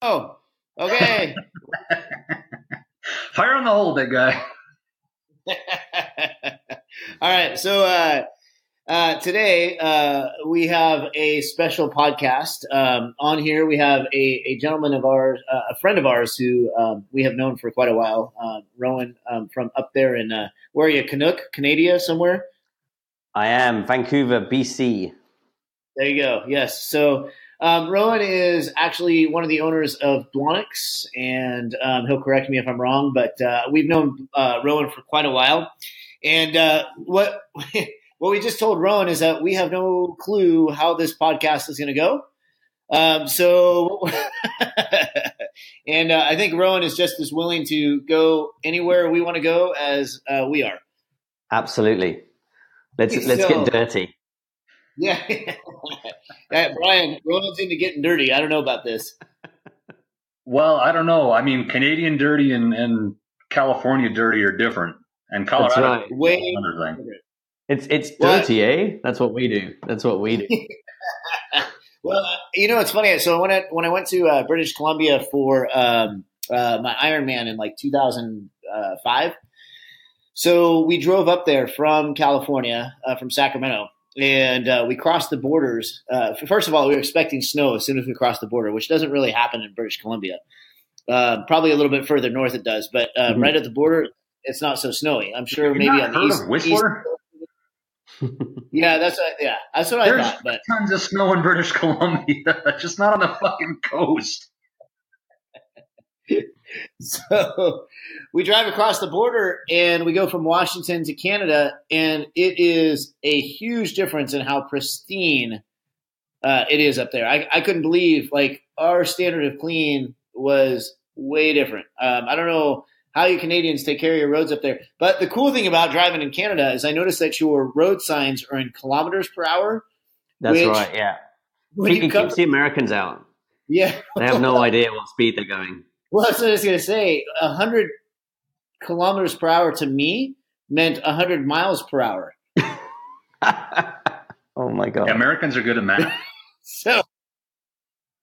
Oh, okay. Fire on the hole, big guy. All right. So today we have a special podcast. On here, we have a gentleman of ours, a friend of ours who we have known for quite a while, Rowan, from up there in, where are you, Canada somewhere? I am Vancouver, BC. There you go. Yes. So Rowan is actually one of the owners of Blonyx, and he'll correct me if I'm wrong, but we've known Rowan for quite a while. And what what we just told Rowan is that we have no clue how this podcast is going to go. And I think Rowan is just as willing to go anywhere we want to go as we are. Absolutely. Let's get dirty. Yeah. Brian, Rowan's into getting dirty. I don't know about this. Well, I don't know. I mean, Canadian dirty and California dirty are different. And Colorado That's right. Way another thing. It's dirty, eh? That's what we do. Well, it's funny. So when I went to British Columbia for my Ironman in like 2005, so we drove up there from California, from Sacramento, and we crossed the borders. First of all, we were expecting snow as soon as we crossed the border, which doesn't really happen in British Columbia. Probably a little bit further north it does, but right at the border, it's not so snowy. I'm sure maybe on the east. Whistler? Yeah, that's what I thought. But tons of snow in British Columbia, just not on the fucking coast. So we drive across the border and we go from Washington to Canada, and it is a huge difference in how pristine it is up there. I couldn't believe, like, our standard of clean was way different. I don't know how you Canadians take care of your roads up there. But the cool thing about driving in Canada is I noticed that your road signs are in kilometers per hour. That's right, yeah. It keeps the Americans out. Yeah. They have no idea what speed they're going. Well, that's what I was going to say. 100 kilometers per hour to me meant 100 miles per hour. Oh, my God. Yeah, Americans are good at math. So,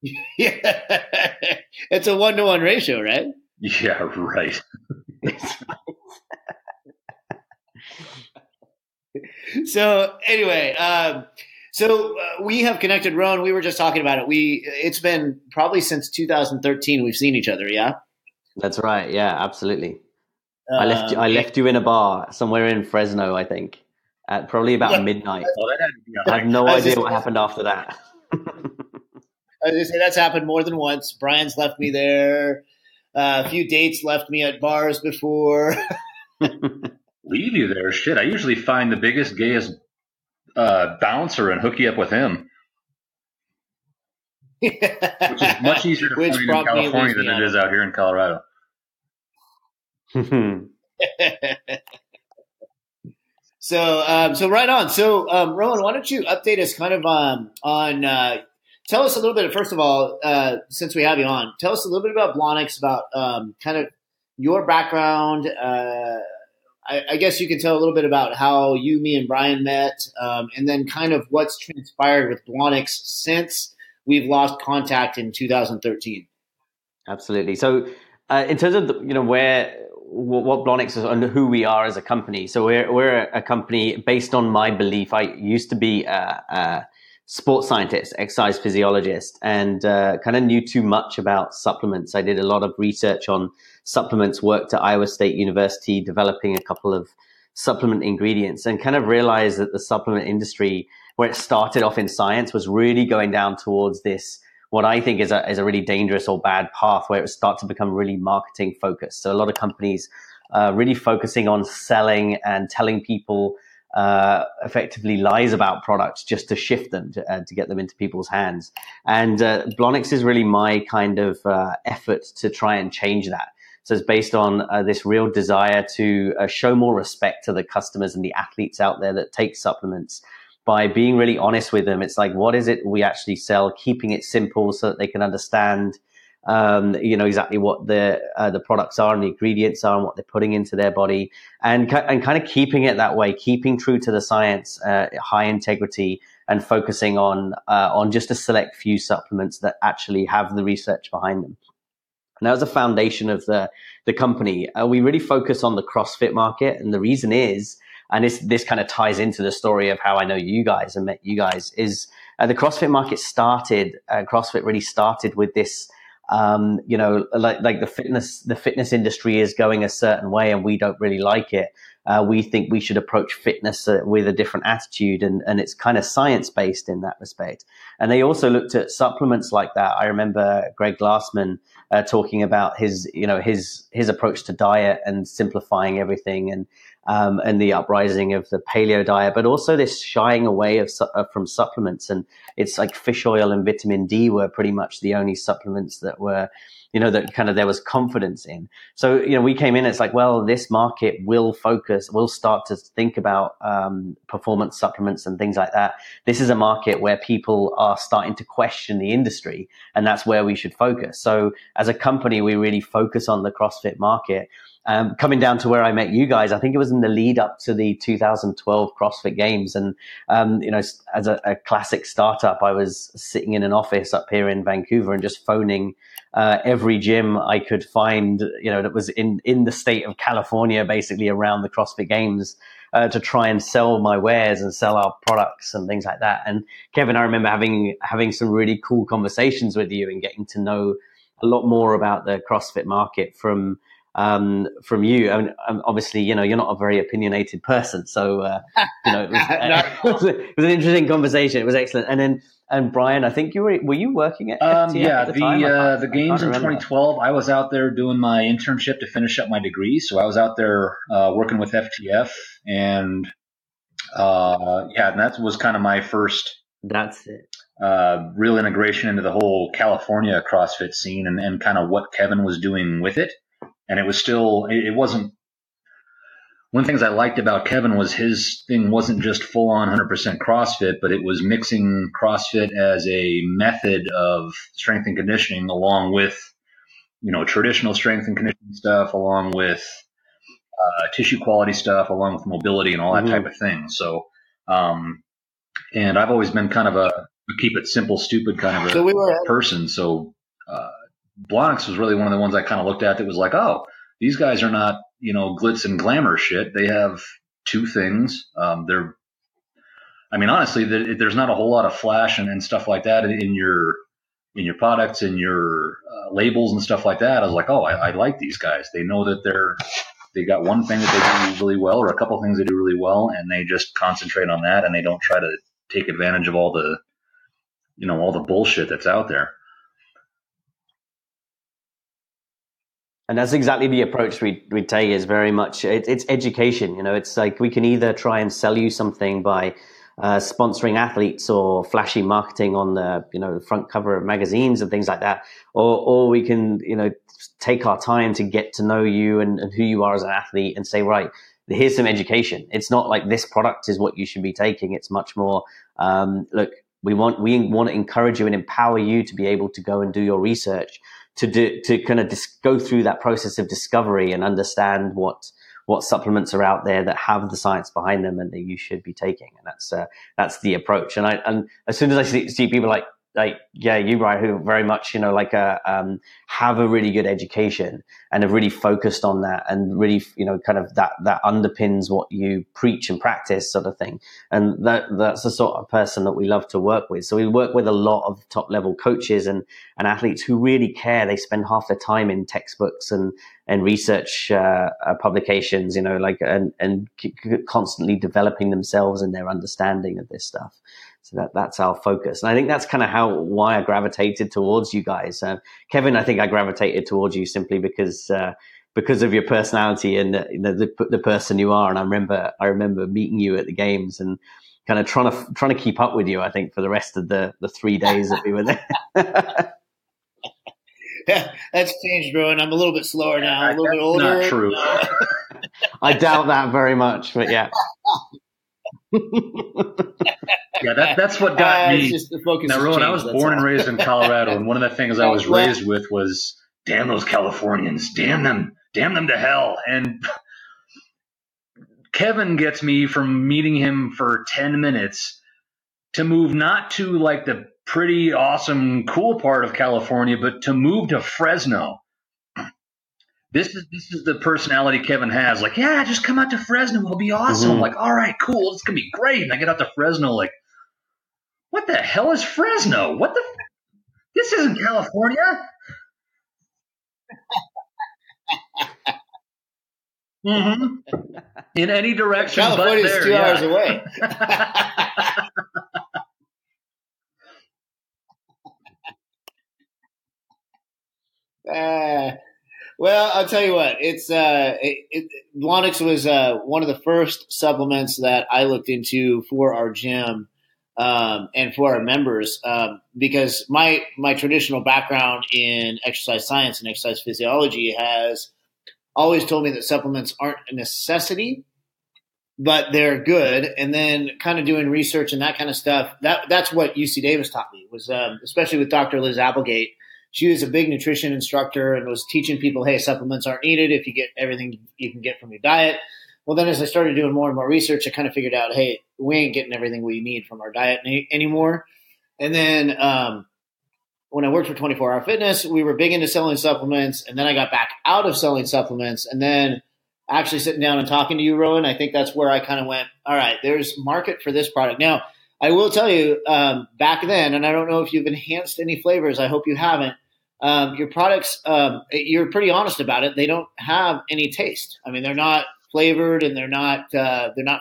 yeah, it's a 1-to-1 ratio, right? Yeah, right. So anyway, we have connected, Rowan. We were just talking about it. It's been probably since 2013 we've seen each other. Yeah, that's right. Yeah, absolutely. I left you in a bar somewhere in Fresno, I think, at probably about midnight. I have no idea what happened after that. I was going to say that's happened more than once. Brian's left me there. A few dates left me at bars before. Leave you there? Shit, I usually find the biggest, gayest bouncer and hook you up with him. Which is much easier to find in California than it is out here in Colorado. So right on. So Rowan, why don't you update us kind of on tell us a little bit, first of all, since we have you on, tell us a little bit about Blonyx, about kind of your background. I guess you can tell a little bit about how you, me, and Brian met, and then kind of what's transpired with Blonyx since we've lost contact in 2013. Absolutely. So in terms of what Blonyx is and who we are as a company, so we're a company based on my belief. I used to be a sports scientist, exercise physiologist, and kind of knew too much about supplements. I did a lot of research on supplements, worked at Iowa State University developing a couple of supplement ingredients, and kind of realized that the supplement industry, where it started off in science, was really going down towards this, what I think is a really dangerous or bad path, where it starts to become really marketing focused. So a lot of companies really focusing on selling and telling people effectively lies about products just to shift them to get them into people's hands. And Blonyx is really my kind of effort to try and change that. So it's based on this real desire to show more respect to the customers and the athletes out there that take supplements by being really honest with them. It's like, what is it we actually sell, keeping it simple so that they can understand exactly what the products are and the ingredients are and what they're putting into their body, and kind of keeping it that way, keeping true to the science, high integrity, and focusing on just a select few supplements that actually have the research behind them. And that was the foundation of the company. We really focus on the CrossFit market, and the reason is, and this kind of ties into the story of how I know you guys and met you guys, is the CrossFit market started. CrossFit really started with this. Like the fitness industry is going a certain way, and we don't really like it. We think we should approach fitness with a different attitude, and it's kind of science based in that respect. And they also looked at supplements like that. I remember Greg Glassman talking about his approach to diet and simplifying everything, and the uprising of the paleo diet, but also this shying away from supplements. And it's like fish oil and vitamin D were pretty much the only supplements that were, that kind of there was confidence in. So, we came in, it's like, well, this market will start to think about performance supplements and things like that. This is a market where people are starting to question the industry, and that's where we should focus. So as a company, we really focus on the CrossFit market. Coming down to where I met you guys, I think it was in the lead up to the 2012 CrossFit Games. And, as a classic startup, I was sitting in an office up here in Vancouver and just phoning every gym I could find, that was in the state of California, basically around the CrossFit Games, to try and sell my wares and sell our products and things like that. And Kevin, I remember having some really cool conversations with you and getting to know a lot more about the CrossFit market from you. I mean, obviously, you're not a very opinionated person, so it was an interesting conversation. It was excellent. And Brian, I think were you working at FTF at the time? The games in 2012. I was out there doing my internship to finish up my degree, so I was out there working with FTF, and and that was kind of my first. That's it. Real integration into the whole California CrossFit scene, and kind of what Kevin was doing with it. And it wasn't, one of the things I liked about Kevin was his thing wasn't just full on 100% CrossFit, but it was mixing CrossFit as a method of strength and conditioning along with, traditional strength and conditioning stuff, along with tissue quality stuff, along with mobility and all that type of thing. So, and I've always been kind of a keep it simple, stupid kind of a person. So, Blonyx was really one of the ones I kind of looked at that was like, oh, these guys are not, glitz and glamour shit. They have two things. Honestly, there's not a whole lot of flash and stuff like that in your products and your labels and stuff like that. I was like, oh, I like these guys. They know that they got one thing that they do really well, or a couple things they do really well, and they just concentrate on that, and they don't try to take advantage of all the bullshit that's out there. And that's exactly the approach we take. Is very much it's education. It's like we can either try and sell you something by sponsoring athletes or flashy marketing on the front cover of magazines and things like that, or we can take our time to get to know you and who you are as an athlete and say, right, here's some education. It's not like this product is what you should be taking. It's much more look, we want to encourage you and empower you to be able to go and do your research, to kind of go through that process of discovery and understand what supplements are out there that have the science behind them and that you should be taking. And that's the approach. And as soon as I see people like you, Brian, who very much have a really good education and have really focused on that, and really kind of that underpins what you preach and practice, sort of thing. And that's the sort of person that we love to work with. So we work with a lot of top level coaches and athletes who really care. They spend half their time in textbooks and research publications, and constantly developing themselves and their understanding of this stuff. So that's our focus. And I think that's kind of why I gravitated towards you guys. Kevin, I think I gravitated towards you simply because of your personality and the person you are. And I remember meeting you at the games and kind of trying to keep up with you, I think, for the rest of the 3 days that we were there. Yeah, that's changed, Rowan. I'm a little bit slower now, a little bit older. Not true. I doubt that very much, but yeah. Yeah, that's what got me. Just the focus. Now, Rowan, I was born and raised in Colorado, and one of the things I was raised with was, damn those Californians, damn them to hell. And Kevin gets me from meeting him for 10 minutes to move not to like the pretty awesome, cool part of California, but to move to Fresno. This is the personality Kevin has. Like, yeah, just come out to Fresno. It'll be awesome. I'm like, all right, cool. It's going to be great. And I get out to Fresno like, what the hell is Fresno? This isn't California. In any direction California's but there. 2 hours away. Well, I'll tell you what. It's Blonyx was one of the first supplements that I looked into for our gym and for our members because my traditional background in exercise science and exercise physiology has always told me that supplements aren't a necessity, but they're good. And then kind of doing research and that kind of stuff. That's what UC Davis taught me was especially with Dr. Liz Applegate. She was a big nutrition instructor and was teaching people, hey, supplements aren't needed if you get everything you can get from your diet. Well, then as I started doing more and more research, I kind of figured out, hey, we ain't getting everything we need from our diet anymore. And then when I worked for 24 Hour Fitness, we were big into selling supplements. And then I got back out of selling supplements. And then actually sitting down and talking to you, Rowan, I think that's where I kind of went, all right, there's market for this product. Now, I will tell you back then, and I don't know if you've enhanced any flavors. I hope you haven't. Your products, you're pretty honest about it. They don't have any taste. I mean, they're not flavored and they're not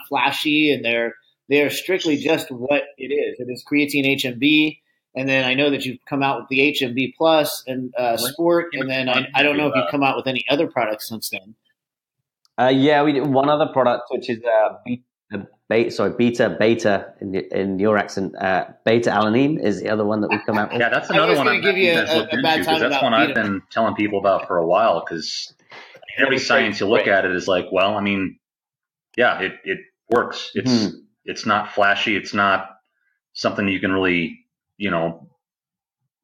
flashy, and they're strictly just what it is. It is creatine HMB. And then I know that you've come out with the HMB Plus and Sport. And then I don't know if you've come out with any other products since then. Yeah, we did one other product, which is beta in your accent. Beta alanine is the other one that we've come out with. Yeah, that's another one I'm going to give you a bad time. That's one I've been telling people about for a while because every science you look at it is like, well, I mean, yeah, it works. It's not flashy. It's not something you can really,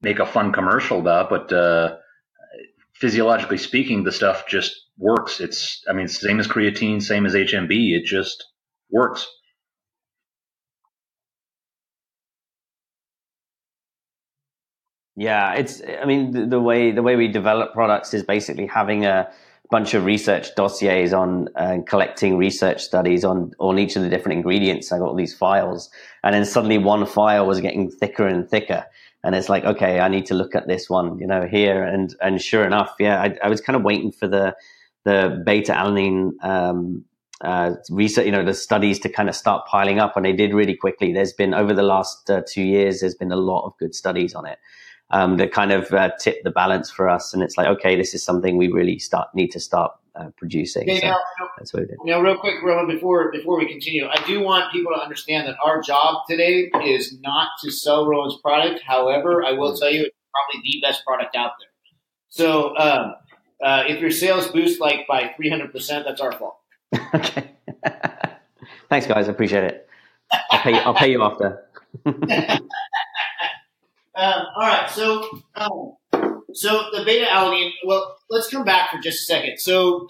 make a fun commercial about, but physiologically speaking, the stuff just works. It's same as creatine, same as HMB. It just works. Yeah, the way we develop products is basically having a bunch of research dossiers on collecting research studies on each of the different ingredients. I got all these files, and then suddenly one file was getting thicker and thicker. And it's like, okay, I need to look at this one, here. And sure enough, yeah, I was kind of waiting for the beta alanine research, the studies to kind of start piling up, and they did really quickly. There's been, over the last 2 years, there's been a lot of good studies on it that kind of tip the balance for us. And it's like, okay, this is something we really need to start producing. Okay, so that's what it is. Now, real quick, Rowan, before we continue, I do want people to understand that our job today is not to sell Rowan's product. However, I will tell you it's probably the best product out there. So if your sales boost by 300%, that's our fault. Okay. Thanks, guys. I appreciate it. I'll pay you after. All right. So the beta alanine. Well, let's come back for just a second. So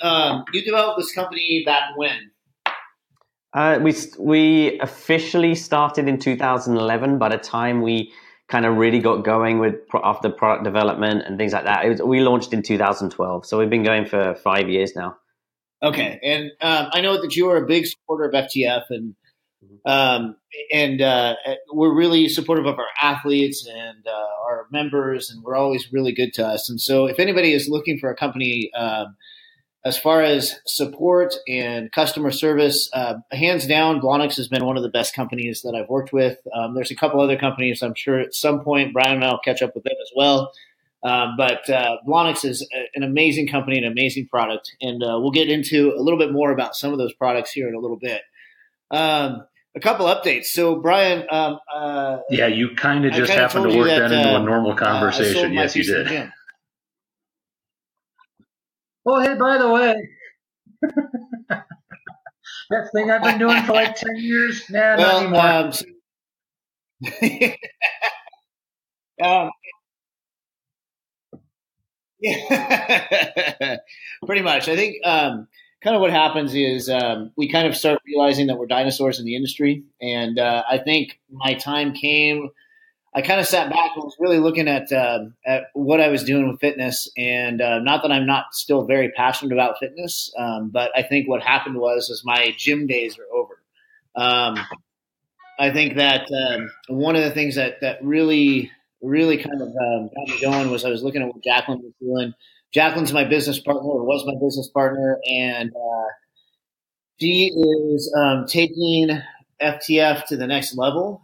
you developed this company back when? We officially started in 2011. By the time we kind of really got going with after product development and things like that, we launched in 2012. So we've been going for 5 years now. Okay, and I know that you are a big supporter of FTF, and we're really supportive of our athletes and our members, and we're always really good to us. And so if anybody is looking for a company as far as support and customer service, hands down, Blonyx has been one of the best companies that I've worked with. There's a couple other companies I'm sure at some point Brian and I will catch up with them as well. But Blonyx is an amazing company, an amazing product, and we'll get into a little bit more about some of those products here in a little bit. A couple updates. So, Brian, yeah, you kind of just happened to work that into a normal conversation. Yes, you did. Oh, hey, by the way, that thing I've been doing for like 10 years? Nah, not anymore. Yeah, pretty much. I think kind of what happens is we kind of start realizing that we're dinosaurs in the industry. And I think my time came. I kind of sat back and was really looking at what I was doing with fitness, and not that I'm not still very passionate about fitness, but I think what happened was my gym days are over. I think that one of the things that really kind of got me going was I was looking at what Jacqueline was doing. Jacqueline's my business partner, or was my business partner, and she is taking FTF to the next level.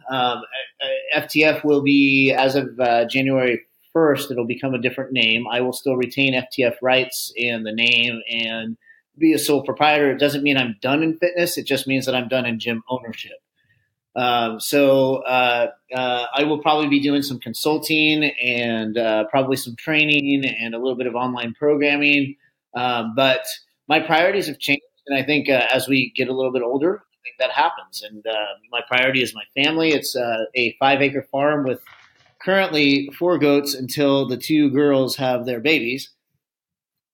FTF will be, as of January 1st, it'll become a different name. I will still retain FTF rights and the name and be a sole proprietor. It doesn't mean I'm done in fitness. It just means that I'm done in gym ownership. So I will probably be doing some consulting and probably some training and a little bit of online programming. But my priorities have changed. And I think as we get a little bit older, I think that happens. And my priority is my family. It's a 5-acre farm with currently 4 goats until the 2 girls have their babies.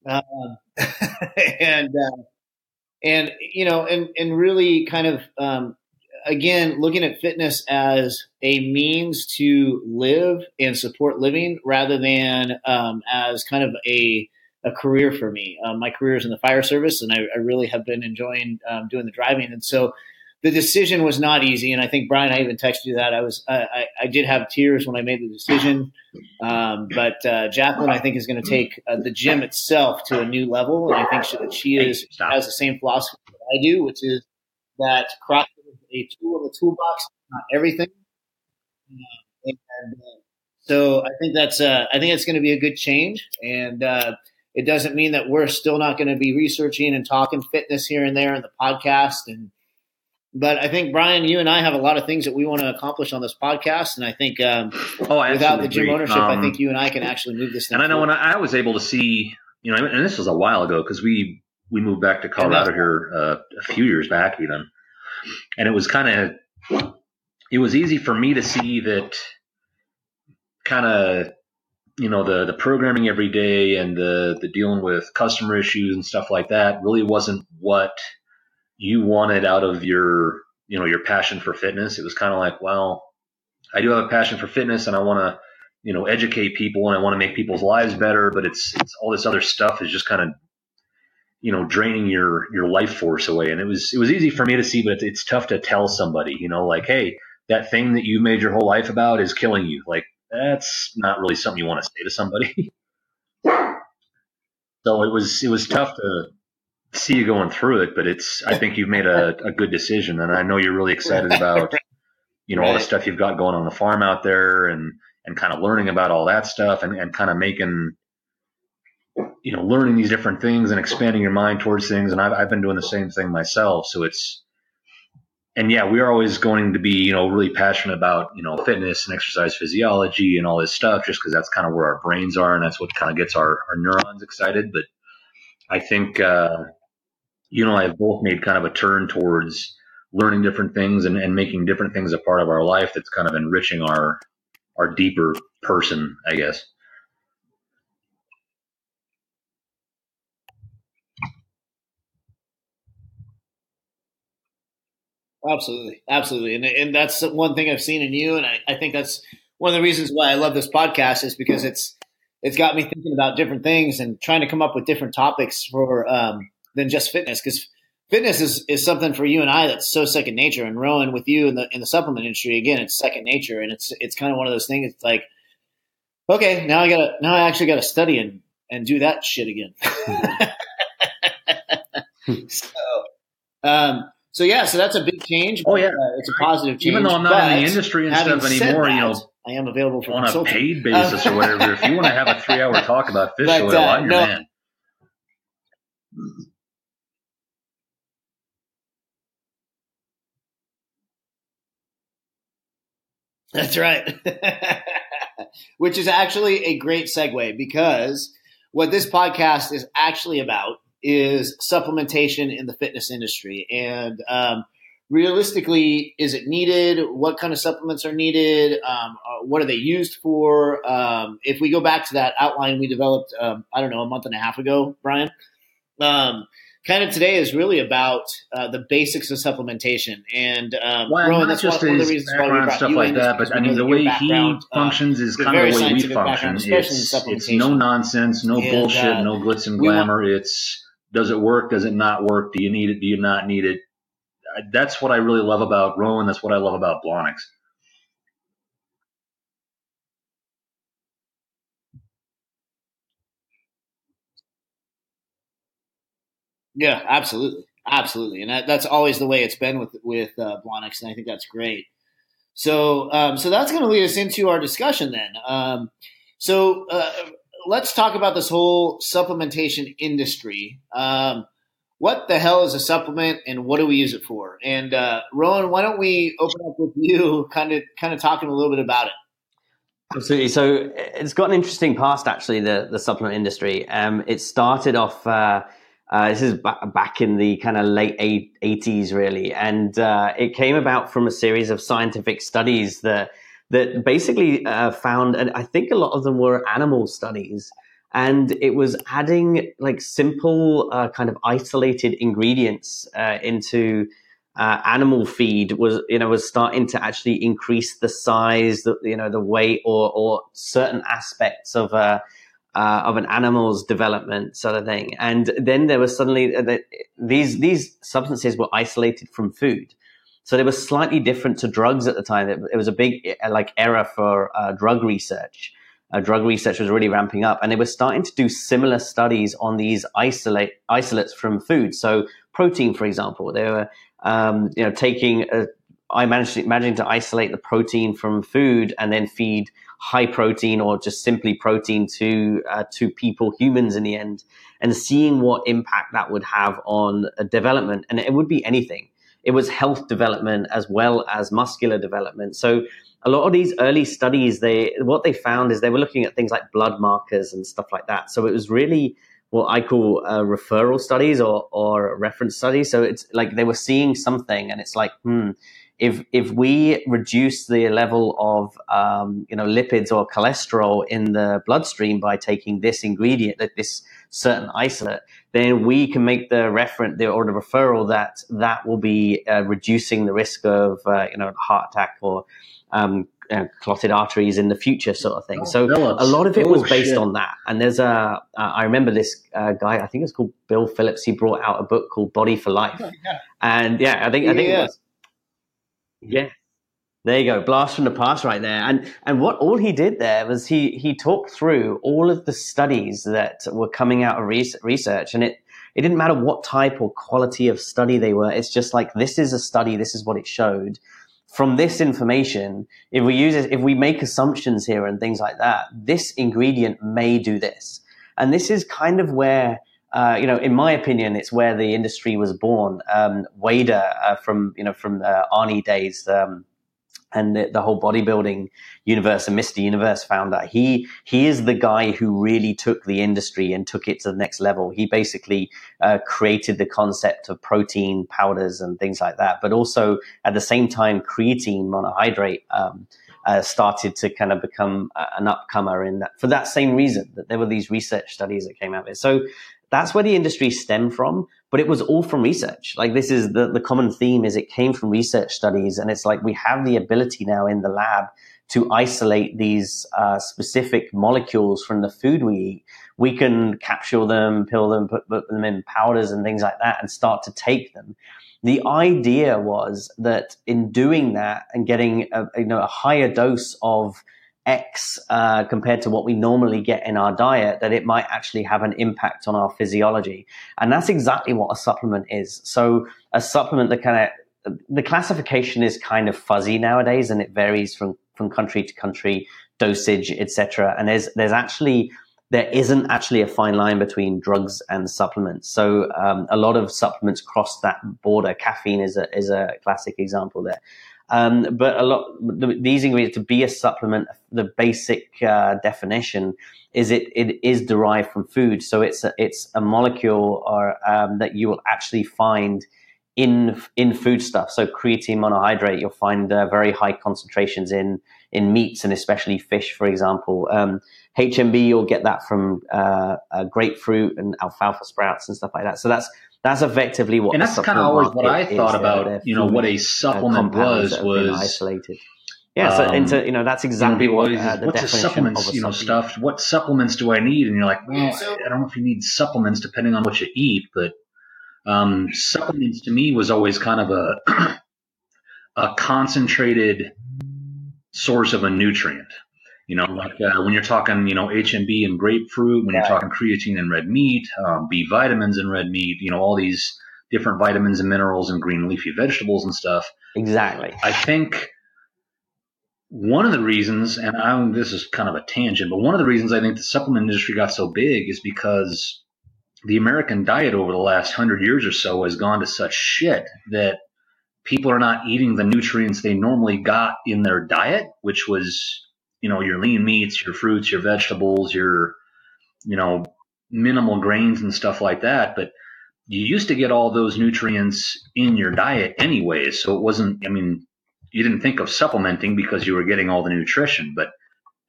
And you know, and really kind of, again, looking at fitness as a means to live and support living rather than as kind of a career for me. My career is in the fire service, and I really have been enjoying doing the driving. And so the decision was not easy. And I think, Brian, I even texted you that I did have tears when I made the decision. But Jacqueline, I think, is going to take the gym itself to a new level. And I think that she has the same philosophy that I do, which is that CrossFit is a tool in the toolbox, not everything. And so I think that's going to be a good change. And it doesn't mean that we're still not going to be researching and talking fitness here and there in the podcast. But I think, Brian, you and I have a lot of things that we want to accomplish on this podcast. And I think without the gym ownership, I think you and I can actually move this thing And I know forward. when I was able to see, you know, and this was a while ago because we moved back to Colorado here a few years back even. And it was it was easy for me to see that kind of, you know, the programming every day and the dealing with customer issues and stuff like that really wasn't what you wanted out of your passion for fitness. It was kind of like, well, I do have a passion for fitness and I want to, you know, educate people and I want to make people's lives better, but it's all this other stuff is just kind of, you know, draining your life force away. And it was easy for me to see, but it's tough to tell somebody, you know, like, hey, that thing that you made your whole life about is killing you. Like, that's not really something you want to say to somebody. So it was tough to see you going through it, but I think you've made a good decision. And I know you're really excited about, you know, all the stuff you've got going on the farm out there and kind of learning about all that stuff and kind of making, you know, learning these different things and expanding your mind towards things. And I've been doing the same thing myself. So we are always going to be, you know, really passionate about, you know, fitness and exercise physiology and all this stuff, just because that's kind of where our brains are. And that's what kind of gets our neurons excited. But I think, you know, I have both made kind of a turn towards learning different things and making different things a part of our life. That's kind of enriching our deeper person, I guess. Absolutely. And that's one thing I've seen in you. And I think that's one of the reasons why I love this podcast is because it's got me thinking about different things and trying to come up with different topics for than just fitness. Because fitness is something for you and I that's so second nature. And Rowan, with you in the supplement industry, again, it's second nature. And it's kind of one of those things. It's like, okay, now I actually got to study and do that shit again. So that's a big change. Oh yeah, it's a positive change. Even though I'm not in the industry and stuff anymore, you know, I am available for on consulting. a paid basis or whatever. If you want to have a 3-hour talk about fish oil, I'm your man. That's right. Which is actually a great segue because what this podcast is actually about is supplementation in the fitness industry. And realistically, is it needed? What kind of supplements are needed? What are they used for? If we go back to that outline we developed, a month and a half ago, Brian, kind of today is really about the basics of supplementation. And well, Rowan, not that's just one of the his reasons why we background brought stuff you like in, that, because but I we know mean, the that your way he background, functions is you have kind of very the way we scientific background, function. especially in It's no supplementation. nonsense, no And bullshit, no glitz and we want, glamour. It's, does it work? Does it not work? Do you need it? Do you not need it? That's what I really love about Rowan. That's what I love about Blonyx. yeah, absolutely, absolutely, and that's always the way it's been with Blonyx, and I think that's great. So, so that's going to lead us into our discussion then. So, let's talk about this whole supplementation industry. What the hell is a supplement, and what do we use it for? And Rowan, why don't we open up with you, kind of talking a little bit about it? Absolutely. So it's got an interesting past, actually, the supplement industry. It started off, this is back in the kind of late 80s, really. And it came about from a series of scientific studies that basically found, and I think a lot of them were animal studies, and it was adding like simple kind of isolated ingredients into animal feed was starting to actually increase the size, the weight, or certain aspects of an animal's development, sort of thing. And then there was suddenly these substances were isolated from food, so they were slightly different to drugs at the time. It was a big era for drug research. Drug research was really ramping up, and they were starting to do similar studies on these isolates from food. So protein, for example, they were taking managing to isolate the protein from food and then feed high protein or just simply protein to people, humans in the end, and seeing what impact that would have on development. And it would be anything. It was health development as well as muscular development. So a lot of these early studies, what they found is they were looking at things like blood markers and stuff like that. So it was really what I call referral studies or reference studies. So it's like they were seeing something, and it's like, if we reduce the level of lipids or cholesterol in the bloodstream by taking this ingredient, this certain isolate, then we can make the referral that will be reducing the risk of heart attack or clotted arteries in the future, sort of thing. So Phillips. A lot of it was based Shit. on that. And there's I remember this guy, I think it's called Bill Phillips. He brought out a book called Body for Life. Oh, yeah. And I think it was. Yeah. There you go, blast from the past right there. And what all he did there was he talked through all of the studies that were coming out of research, and it didn't matter what type or quality of study they were. It's just like, this is a study, this is what it showed. From this information, if we make assumptions here and things like that, this ingredient may do this. And this is kind of where, in my opinion, it's where the industry was born. Wader from Arnie days, and the whole bodybuilding universe and Mr. Universe founder, he is the guy who really took the industry and took it to the next level. He basically created the concept of protein powders and things like that, but also at the same time, creatine monohydrate started to kind of become an upcomer in that, for that same reason, that there were these research studies that came out of it. So that's where the industry stemmed from, but it was all from research. Like, this is the common theme, is it came from research studies. And it's like, we have the ability now in the lab to isolate these specific molecules from the food we eat. We can capsule them, pill them, put them in powders and things like that, and start to take them. The idea was that in doing that and getting a higher dose of X compared to what we normally get in our diet, that it might actually have an impact on our physiology. And that's exactly what a supplement is. So a supplement, the classification is kind of fuzzy nowadays, and it varies from country to country, dosage, etc. And there isn't actually a fine line between drugs and supplements. So a lot of supplements cross that border. Caffeine is a classic example there. But these ingredients, to be a supplement, the basic definition is it is derived from food. So it's a molecule that you will actually find in food stuff. So creatine monohydrate, you'll find very high concentrations in in meats and especially fish, for example. HMB, you'll get that from grapefruit and alfalfa sprouts and stuff like that. So that's effectively what. And that's kind of always what I thought about. What a supplement was isolated. Yeah, so that's exactly what the what's definition a supplements, of a supplement. stuff. What supplements do I need? And you're like, well, I don't know if you need supplements depending on what you eat, but supplements to me was always kind of a concentrated source of a nutrient. Like when you're talking, HMB and grapefruit, when you're talking creatine in red meat, B vitamins in red meat, all these different vitamins and minerals in green leafy vegetables and stuff. Exactly. I think one of the reasons, and this is kind of a tangent, but one of the reasons I think the supplement industry got so big is because the American diet over the last 100 years or so has gone to such shit that people are not eating the nutrients they normally got in their diet, which was, your lean meats, your fruits, your vegetables, your, minimal grains and stuff like that. But you used to get all those nutrients in your diet anyways. So it wasn't, you didn't think of supplementing because you were getting all the nutrition. But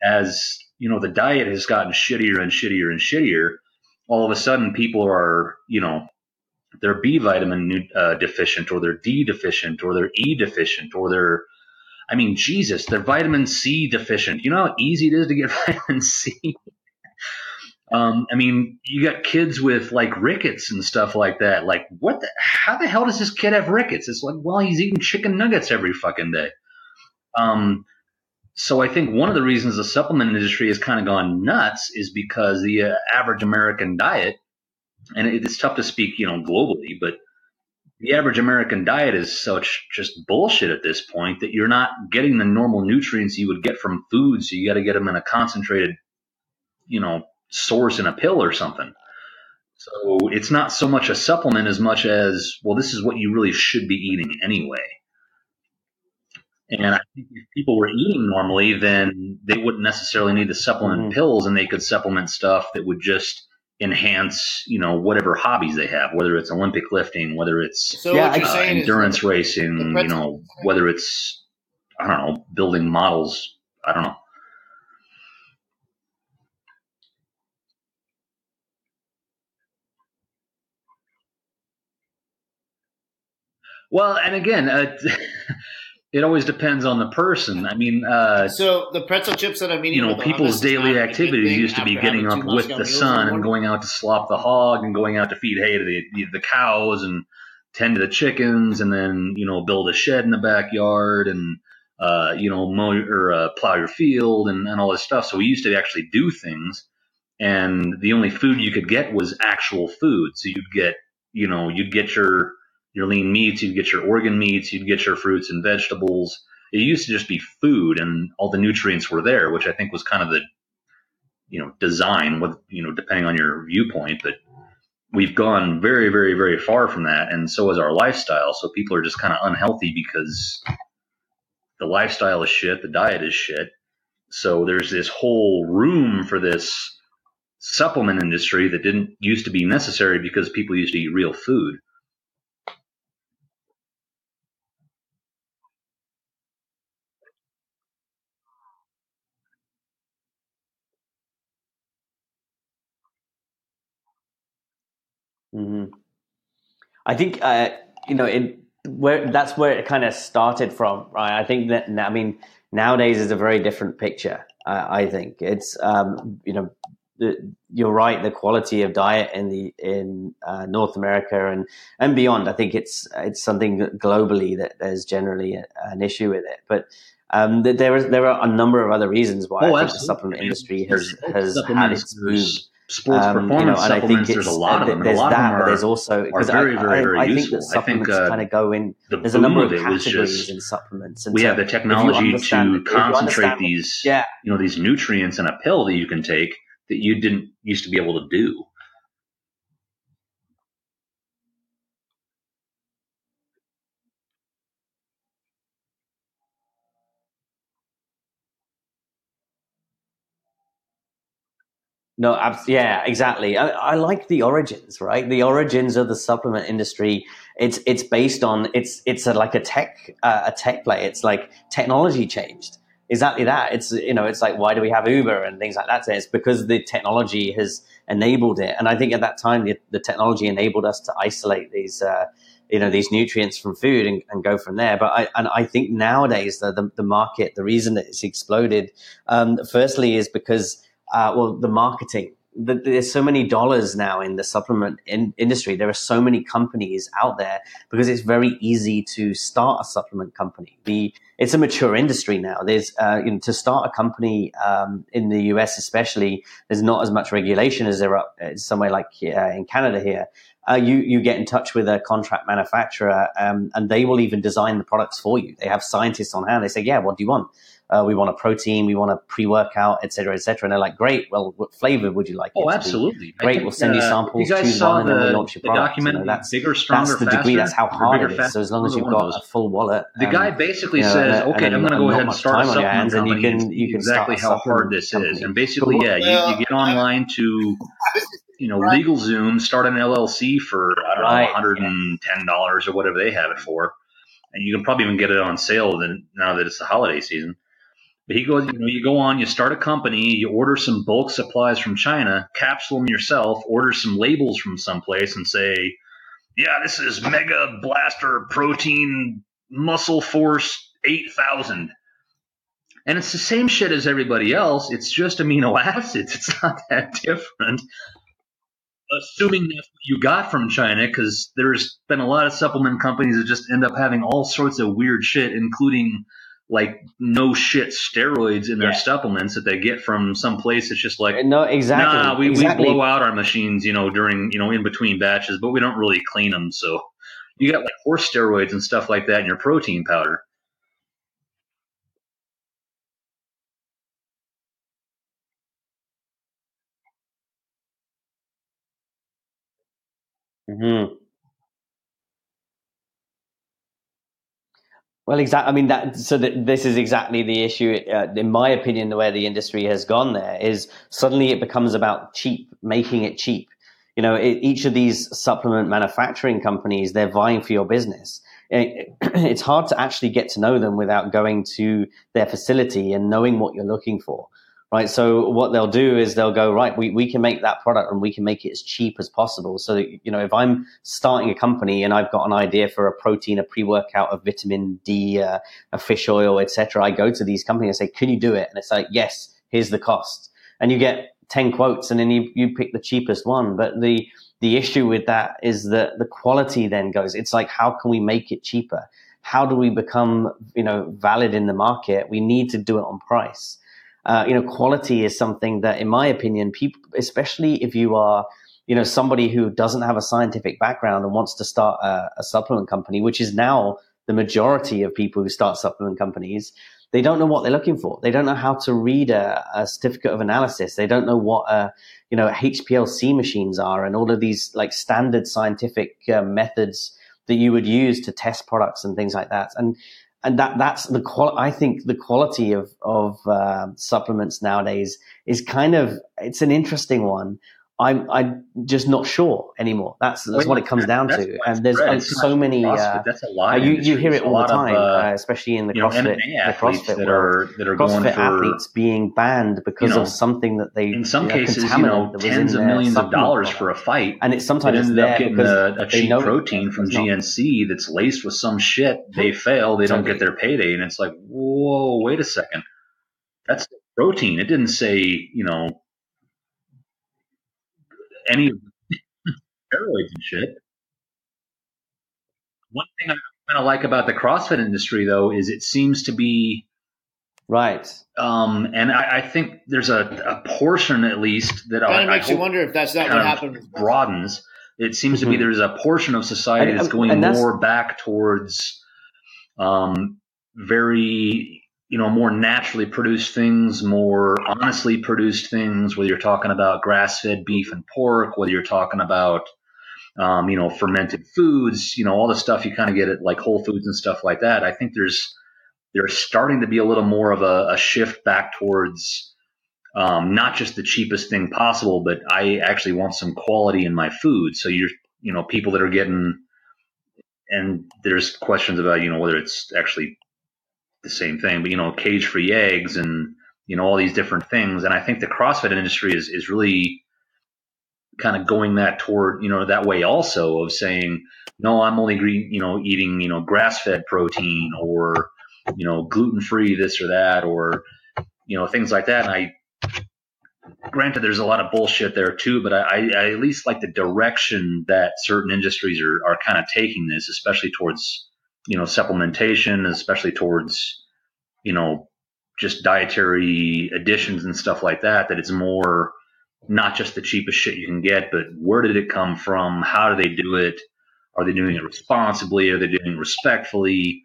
as, the diet has gotten shittier and shittier and shittier, all of a sudden people are, they're B vitamin deficient, or they're D deficient, or they're E deficient, or they're vitamin C deficient. You know how easy it is to get vitamin C? You got kids with like rickets and stuff like that. Like, how the hell does this kid have rickets? It's like, well, he's eating chicken nuggets every fucking day. So I think one of the reasons the supplement industry has kind of gone nuts is because the average American diet, and it's tough to speak, globally, but the average American diet is such just bullshit at this point that you're not getting the normal nutrients you would get from food. So you got to get them in a concentrated, source in a pill or something. So it's not so much a supplement as much as, well, this is what you really should be eating anyway. And I think if people were eating normally, then they wouldn't necessarily need to supplement pills, and they could supplement stuff that would just enhance, whatever hobbies they have, whether it's Olympic lifting, whether it's endurance racing, whether it's, I don't know, building models. I don't know. Well, and again, it always depends on the person. So the pretzel chips that I'm eating, people's daily activities used to be getting up with the sun and going out to slop the hog and going out to feed hay to the cows and tend to the chickens, and then build a shed in the backyard and mow or plow your field and all this stuff. So we used to actually do things, and the only food you could get was actual food. So you'd get your lean meats, you'd get your organ meats, you'd get your fruits and vegetables. It used to just be food, and all the nutrients were there, which I think was kind of the, design with, depending on your viewpoint. But we've gone very, very, very far from that. And so is our lifestyle. So people are just kind of unhealthy because the lifestyle is shit. The diet is shit. So there's this whole room for this supplement industry that didn't used to be necessary because people used to eat real food. Mm-hmm. I think that's where it kind of started from, right? I think that nowadays is a very different picture. I think it's you're right. The quality of diet in North America and beyond, I think it's something that globally that there's generally an issue with it, but. There are a number of other reasons why I think the supplement industry has had its boom. Sports performance supplements, there's a lot of them. There's a lot that, of them but there's also are very, very, very useful. I think that supplements kind of go in. There's a number of categories in supplements. And we have the technology to concentrate these, these nutrients in a pill that you can take that you didn't used to be able to do. No, yeah, exactly. I like the origins, right? The origins of the supplement industry. It's based on like a tech play. It's like technology changed. exactly that. It's, it's like, why do we have Uber and things like that? It's because the technology has enabled it. And I think at that time, the technology enabled us to isolate these, these nutrients from food and go from there. But I think nowadays the market, the reason that it's exploded, firstly is because, the marketing. There's so many dollars now in the supplement industry. There are so many companies out there because it's very easy to start a supplement company. It's a mature industry now. There's, to start a company in the US especially, there's not as much regulation as there are somewhere like in Canada here. You get in touch with a contract manufacturer and they will even design the products for you. They have scientists on hand. They say, yeah, what do you want? We want a protein, we want a pre-workout, et cetera, et cetera. And they're like, great, well, what flavor would you like it to be? Absolutely. Great, we'll send you samples, choose one, and then we launch your product. That's Bigger, Stronger, that's the Faster, degree, that's how hard it is. Faster, So as long as you've got a full wallet. The guy basically says, okay, I'm going to go ahead and start a supplement company and you can exactly how hard this is. And basically, you get online to, LegalZoom, start an LLC for, $110 or whatever they have it for. And you can probably even get it on sale now that it's the holiday season. But he goes, you go on, you start a company, you order some bulk supplies from China, capsule them yourself, order some labels from someplace and say, yeah, this is Mega Blaster Protein Muscle Force 8000. And it's the same shit as everybody else. It's just amino acids. It's not that different. Assuming that's what you got from China, because there's been a lot of supplement companies that just end up having all sorts of weird shit, including like no shit steroids in their supplements that they get from some place. It's just like, no, exactly. Nah, we blow out our machines, during, in between batches, but we don't really clean them. So you got like horse steroids and stuff like that in your protein powder. Mm-hmm. Well, exactly. I mean, this is exactly the issue. In my opinion, the way the industry has gone there is suddenly it becomes about making it cheap. Each of these supplement manufacturing companies, they're vying for your business. It's hard to actually get to know them without going to their facility and knowing what you're looking for. Right. So what they'll do is they'll go, right, we can make that product and we can make it as cheap as possible. So that, if I'm starting a company and I've got an idea for a protein, a pre-workout, a vitamin D, a fish oil, etc., I go to these companies and say, can you do it? And it's like, yes, here's the cost. And you get 10 quotes and then you pick the cheapest one. But the issue with that is that the quality then goes, it's like, how can we make it cheaper? How do we become, valid in the market? We need to do it on price. Quality is something that, in my opinion, people, especially if you are, somebody who doesn't have a scientific background and wants to start a supplement company, which is now the majority of people who start supplement companies, they don't know what they're looking for. They don't know how to read a certificate of analysis. They don't know what, HPLC machines are and all of these like standard scientific methods that you would use to test products and things like that. And that's the I think the quality of supplements nowadays is it's an interesting one. I'm just not sure anymore. That's what it comes down to. And there's so many. That's a lot. You hear it all the time, especially in the CrossFit, that are CrossFit going for athletes being banned because of something that they in some cases, tens of millions of dollars for a fight, and it's sometimes ended up getting a cheap protein from GNC that's laced with some shit. They fail, they don't get their payday, and it's like, whoa, wait a second, that's protein. It didn't say, any steroids and shit. One thing I kind of like about the CrossFit industry, though, is it seems to be right. And I think there's a portion, at least, that kind of makes you wonder if that's not what happened. Broadens. It seems to be there's a portion of society that's going more back towards very, more naturally produced things, more honestly produced things, whether you're talking about grass-fed beef and pork, whether you're talking about, fermented foods, all the stuff you kind of get at like Whole Foods and stuff like that. I think there's starting to be a little more of a shift back towards not just the cheapest thing possible, but I actually want some quality in my food. So people that are getting, and there's questions about, whether it's actually the same thing, but, cage-free eggs and, all these different things. And I think the CrossFit industry is really kind of going that toward, that way also, of saying, no, I'm only, eating, grass-fed protein, or, gluten-free this or that, or, things like that. And granted, there's a lot of bullshit there too, but I at least like the direction that certain industries are kind of taking this, especially towards, supplementation, especially towards, just dietary additions and stuff like that, that it's more not just the cheapest shit you can get, but where did it come from? How do they do it? Are they doing it responsibly? Are they doing it respectfully?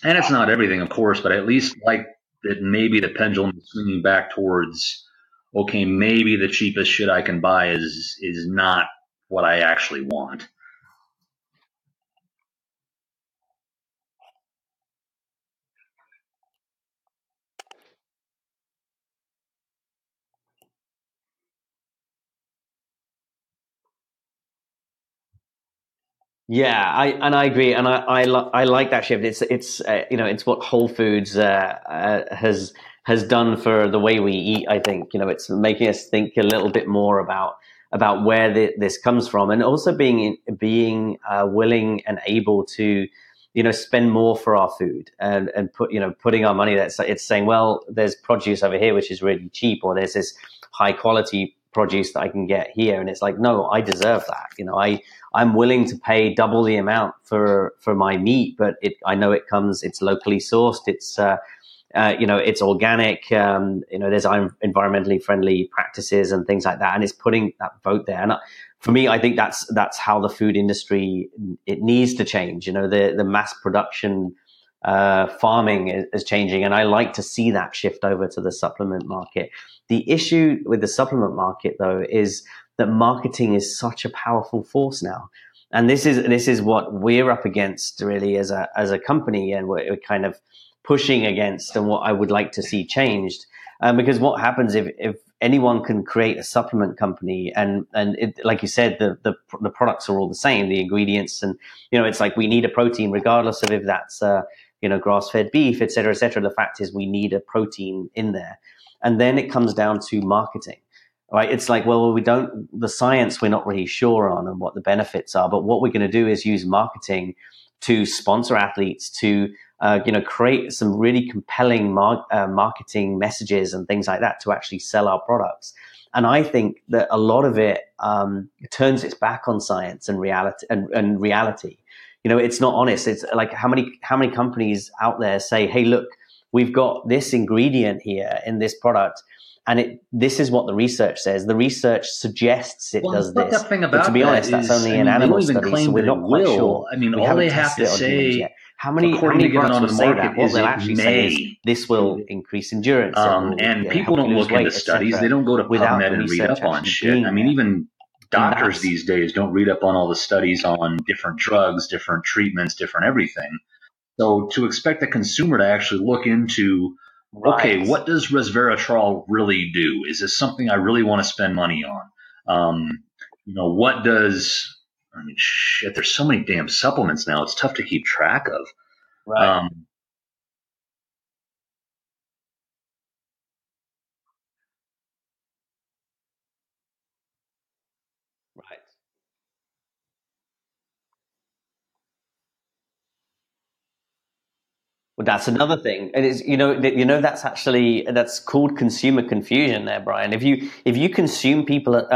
And it's not everything, of course, but I at least like that maybe the pendulum is swinging back towards, okay, maybe the cheapest shit I can buy is not what I actually want. Yeah, I agree, and I like that shift. It's it's what Whole Foods has done for the way we eat. I think it's making us think a little bit more about where this comes from, and also being willing and able to spend more for our food, and putting our money there. It's saying, well, there's produce over here which is really cheap, or there's this high quality produce that I can get here, and it's like, no, I deserve that. I'm willing to pay double the amount for my meat, but I know it's locally sourced. It's it's organic. There's environmentally friendly practices and things like that, and it's putting that vote there. And for me, I think that's how the food industry, it needs to change. The mass production farming is changing, and I like to see that shift over to the supplement market. The issue with the supplement market, though, is that marketing is such a powerful force now, and this is what we're up against really as a company, and we're kind of pushing against, and what I would like to see changed. Because what happens if anyone can create a supplement company, and it, like you said, the products are all the same, the ingredients, and it's like we need a protein regardless of if that's grass-fed beef, et cetera, et cetera. The fact is we need a protein in there. And then it comes down to marketing, right? It's like, well, the science we're not really sure on and what the benefits are, but what we're going to do is use marketing to sponsor athletes, to create some really compelling marketing messages and things like that to actually sell our products. And I think that a lot of it turns its back on science and reality. It's not honest. It's like how many companies out there say, hey, look, we've got this ingredient here in this product, and this is what the research says. The research suggests it does this. But to be honest, that's only an animal study, so we're not quite sure. I mean, all they have to say, how many products will say that? What they'll actually say is this will increase endurance. And people don't look into studies. They don't go to PubMed and read up on shit. I mean, even doctors these days don't read up on all the studies on different drugs, different treatments, different everything. So to expect the consumer to actually look into, okay, what does resveratrol really do? Is this something I really want to spend money on? What does, I mean, shit, there's so many damn supplements now. It's tough to keep track of. Right. Right. Well, that's another thing. It is, that's called consumer confusion there, Brian. If you consume people,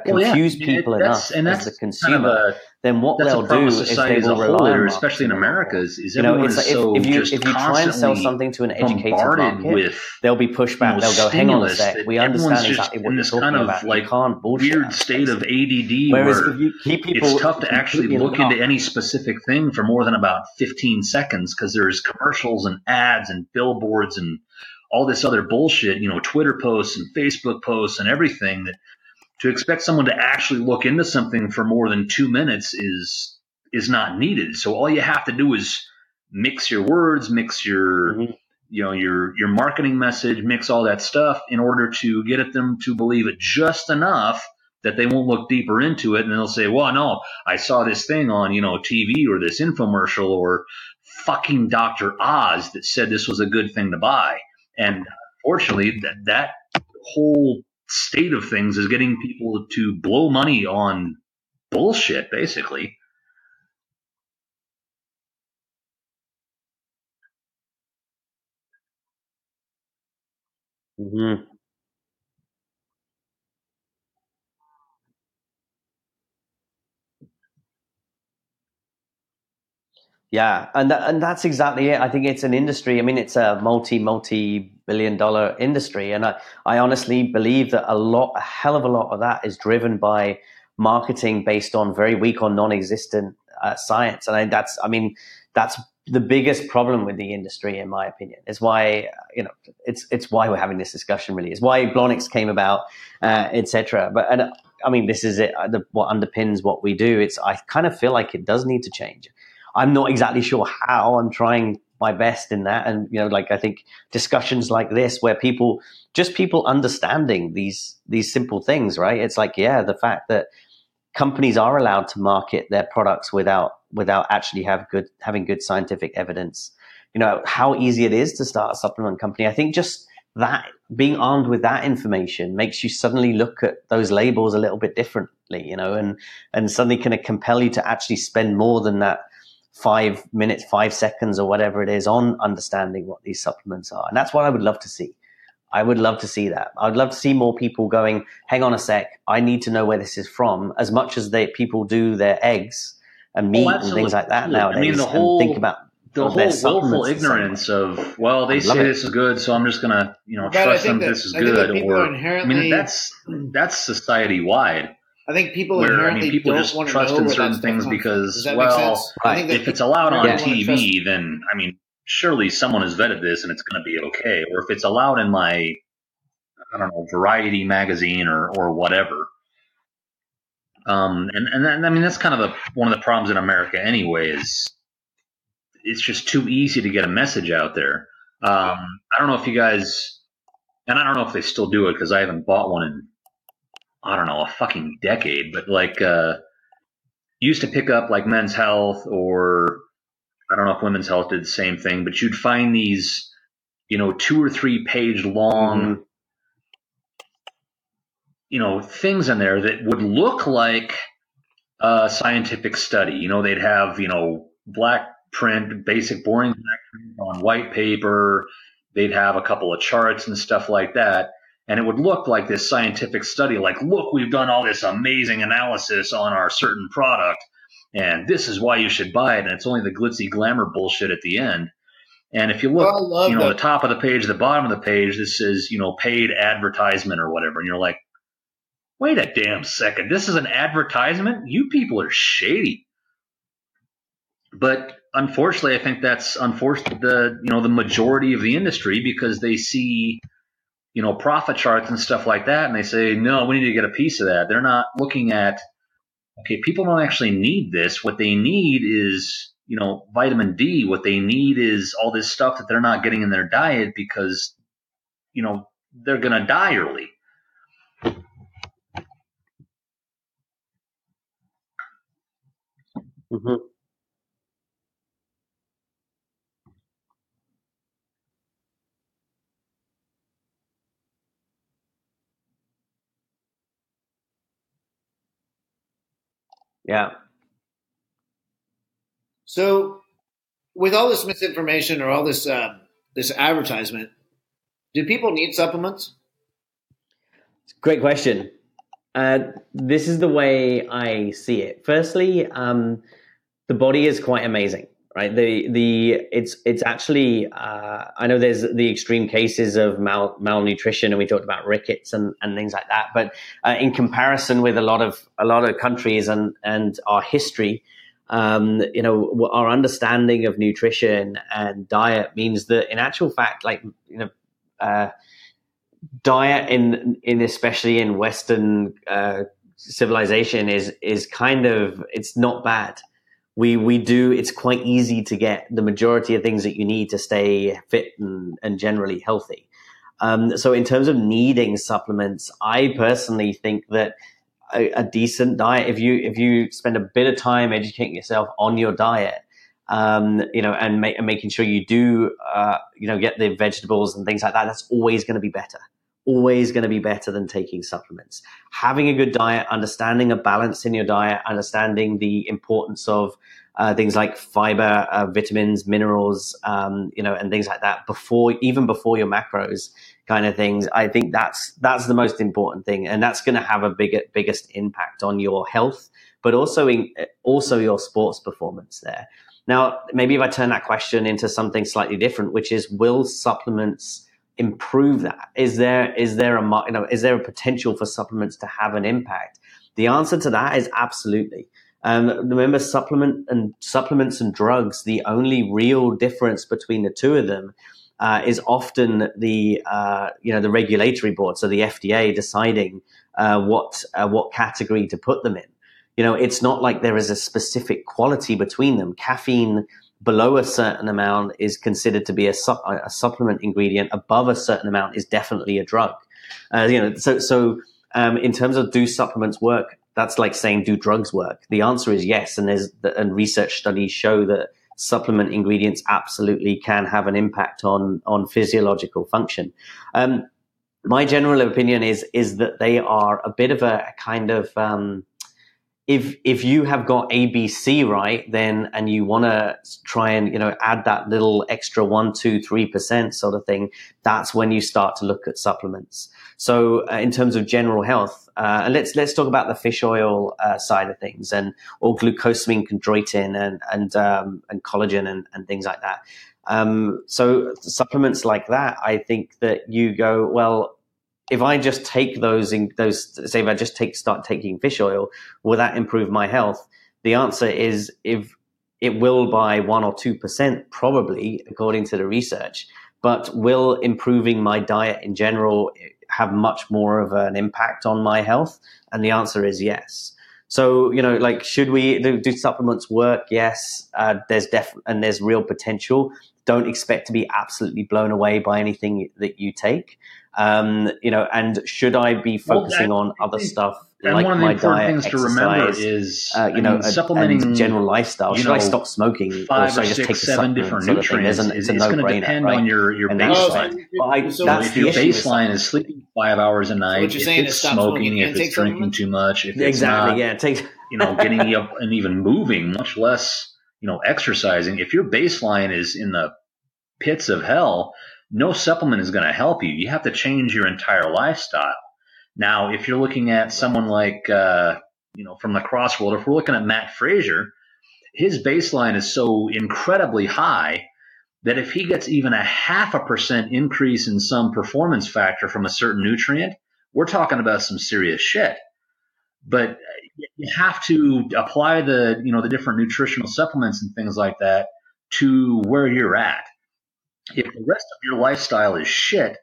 confuse people enough as the consumer, then what they'll do is they will rely on, especially in America, is everyone is so if you try and sell something to an educated market, there'll be pushback. They'll go, hang on a sec, we understand exactly what you're talking about. You can't bullshit. Weird state of ADD where it's tough to actually look into any specific thing for more than about 15 seconds because there's commercials and ads and billboards and all this other bullshit, Twitter posts and Facebook posts and everything, that to expect someone to actually look into something for more than 2 minutes is not needed. So all you have to do is mix your words, mix your your marketing message, mix all that stuff in order to get them to believe it just enough that they won't look deeper into it, and they'll say, well, no, I saw this thing on TV or this infomercial or fucking Dr. Oz that said this was a good thing to buy. And fortunately, that whole state of things is getting people to blow money on bullshit, basically. Mm-hmm. Yeah, and that's exactly it. I think it's an industry. I mean, it's a multi-billion-dollar industry, and I honestly believe that a hell of a lot of that is driven by marketing based on very weak or non-existent science. And that's the biggest problem with the industry, in my opinion. It's why it's why we're having this discussion. Really, it's why Blonyx came about, etc. I mean, this is it. What underpins what we do. I kind of feel like it does need to change. I'm not exactly sure how. I'm trying my best in that. And, I think discussions like this where people understanding these simple things, right? It's like, yeah, the fact that companies are allowed to market their products without actually having good scientific evidence. How easy it is to start a supplement company. I think just that being armed with that information makes you suddenly look at those labels a little bit differently, and suddenly kind of compel you to actually spend more than that 5 minutes, 5 seconds, or whatever it is on understanding what these supplements are. And that's what I would love to see. I would love to see that. I'd love to see more people going, hang on a sec, I need to know where this is from, as much as people do their eggs and meat and things like that nowadays. I mean, and think about the whole willful ignorance of, well, they say this is good, so I'm just going to, trust them this is good. That's society wide. I think people inherently people don't just want to trust know in certain things because, if it's allowed on TV, then, surely someone has vetted this and it's going to be okay. Or if it's allowed in my, Variety magazine or whatever. That's kind of one of the problems in America anyway, is it's just too easy to get a message out there. I don't know if you guys, and I don't know if they still do it because I haven't bought one in, a fucking decade, but used to pick up like Men's Health, or I don't know if Women's Health did the same thing, but you'd find these, 2 or 3 page long, things in there that would look like a scientific study. They'd have, black print, basic boring black print on white paper. They'd have a couple of charts and stuff like that. And it would look like this scientific study, like, look, we've done all this amazing analysis on our certain product, and this is why you should buy it. And it's only the glitzy glamour bullshit at the end. And if you look, the top of the page, the bottom of the page, this says, paid advertisement or whatever. And you're like, wait a damn second. This is an advertisement? You people are shady. But unfortunately, I think that's the majority of the industry, because they see, profit charts and stuff like that, and they say, no, we need to get a piece of that. They're not looking at, okay, people don't actually need this. What they need is, vitamin D. What they need is all this stuff that they're not getting in their diet because, they're going to die early. Mm-hmm. Yeah. So, with all this misinformation or all this this advertisement, do people need supplements? Great question. This is the way I see it. Firstly, the body is quite amazing, right? It's actually I know there's the extreme cases of malnutrition, and we talked about rickets and things like that. But in comparison with a lot of countries and our history, our understanding of nutrition and diet means that in actual fact, diet in especially in Western civilization is kind of, it's not bad. It's quite easy to get the majority of things that you need to stay fit and generally healthy. So in terms of needing supplements, I personally think that a decent diet, if you spend a bit of time educating yourself on your diet, and making sure you do, get the vegetables and things like that. That's always going to be better. Always going to be better than taking supplements. Having a good diet, understanding a balance in your diet, understanding the importance of things like fiber, vitamins, minerals, and things like that before your macros kind of things. I think that's the most important thing, and that's going to have a biggest impact on your health, but also your sports performance there. Now, maybe if I turn that question into something slightly different, which is, will supplements improve that? Is there a potential for supplements to have an impact? The answer to that is absolutely. Remember, supplements and drugs, the only real difference between the two of them is often the regulatory board, so the FDA deciding what category to put them in. It's not like there is a specific quality between them. Caffeine below a certain amount is considered to be a supplement ingredient. Above a certain amount is definitely a drug. So in terms of, do supplements work? That's like saying, do drugs work? The answer is yes. And research studies show that supplement ingredients absolutely can have an impact on physiological function. My general opinion is that they are a bit of a kind of, if you have got ABC right, then, and you want to try and, add that little extra 1, 2, 3% sort of thing, that's when you start to look at supplements. So in terms of general health, and let's talk about the fish oil side of things, or glucosamine chondroitin and collagen and things like that. So supplements like that, I think that you go, well, if I just take if I just start taking fish oil, will that improve my health? The answer is, if it will by 1 or 2%, probably, according to the research. But will improving my diet in general have much more of an impact on my health? And the answer is yes. So, should we do supplements work? Yes. There's real potential. Don't expect to be absolutely blown away by anything that you take. And should I be focusing on other stuff like my diet, things exercise, to remember is, supplementing and general lifestyle? Should I stop smoking, or should I just take 7 different sort of thing? nutrients? It's a no-brainer, going to depend right? on your baseline. That's if your baseline is sleeping 5 hours a night, if it's smoking, if it's drinking too much, if it's not, getting up and even moving, much less, exercising. If your baseline is in the pits of hell, no supplement is going to help you. You have to change your entire lifestyle. Now, if you're looking at someone like, from the cross world, if we're looking at Matt Frazier, his baseline is so incredibly high that if he gets even 0.5% increase in some performance factor from a certain nutrient, we're talking about some serious shit. But you have to apply the different nutritional supplements and things like that to where you're at. If the rest of your lifestyle is shit,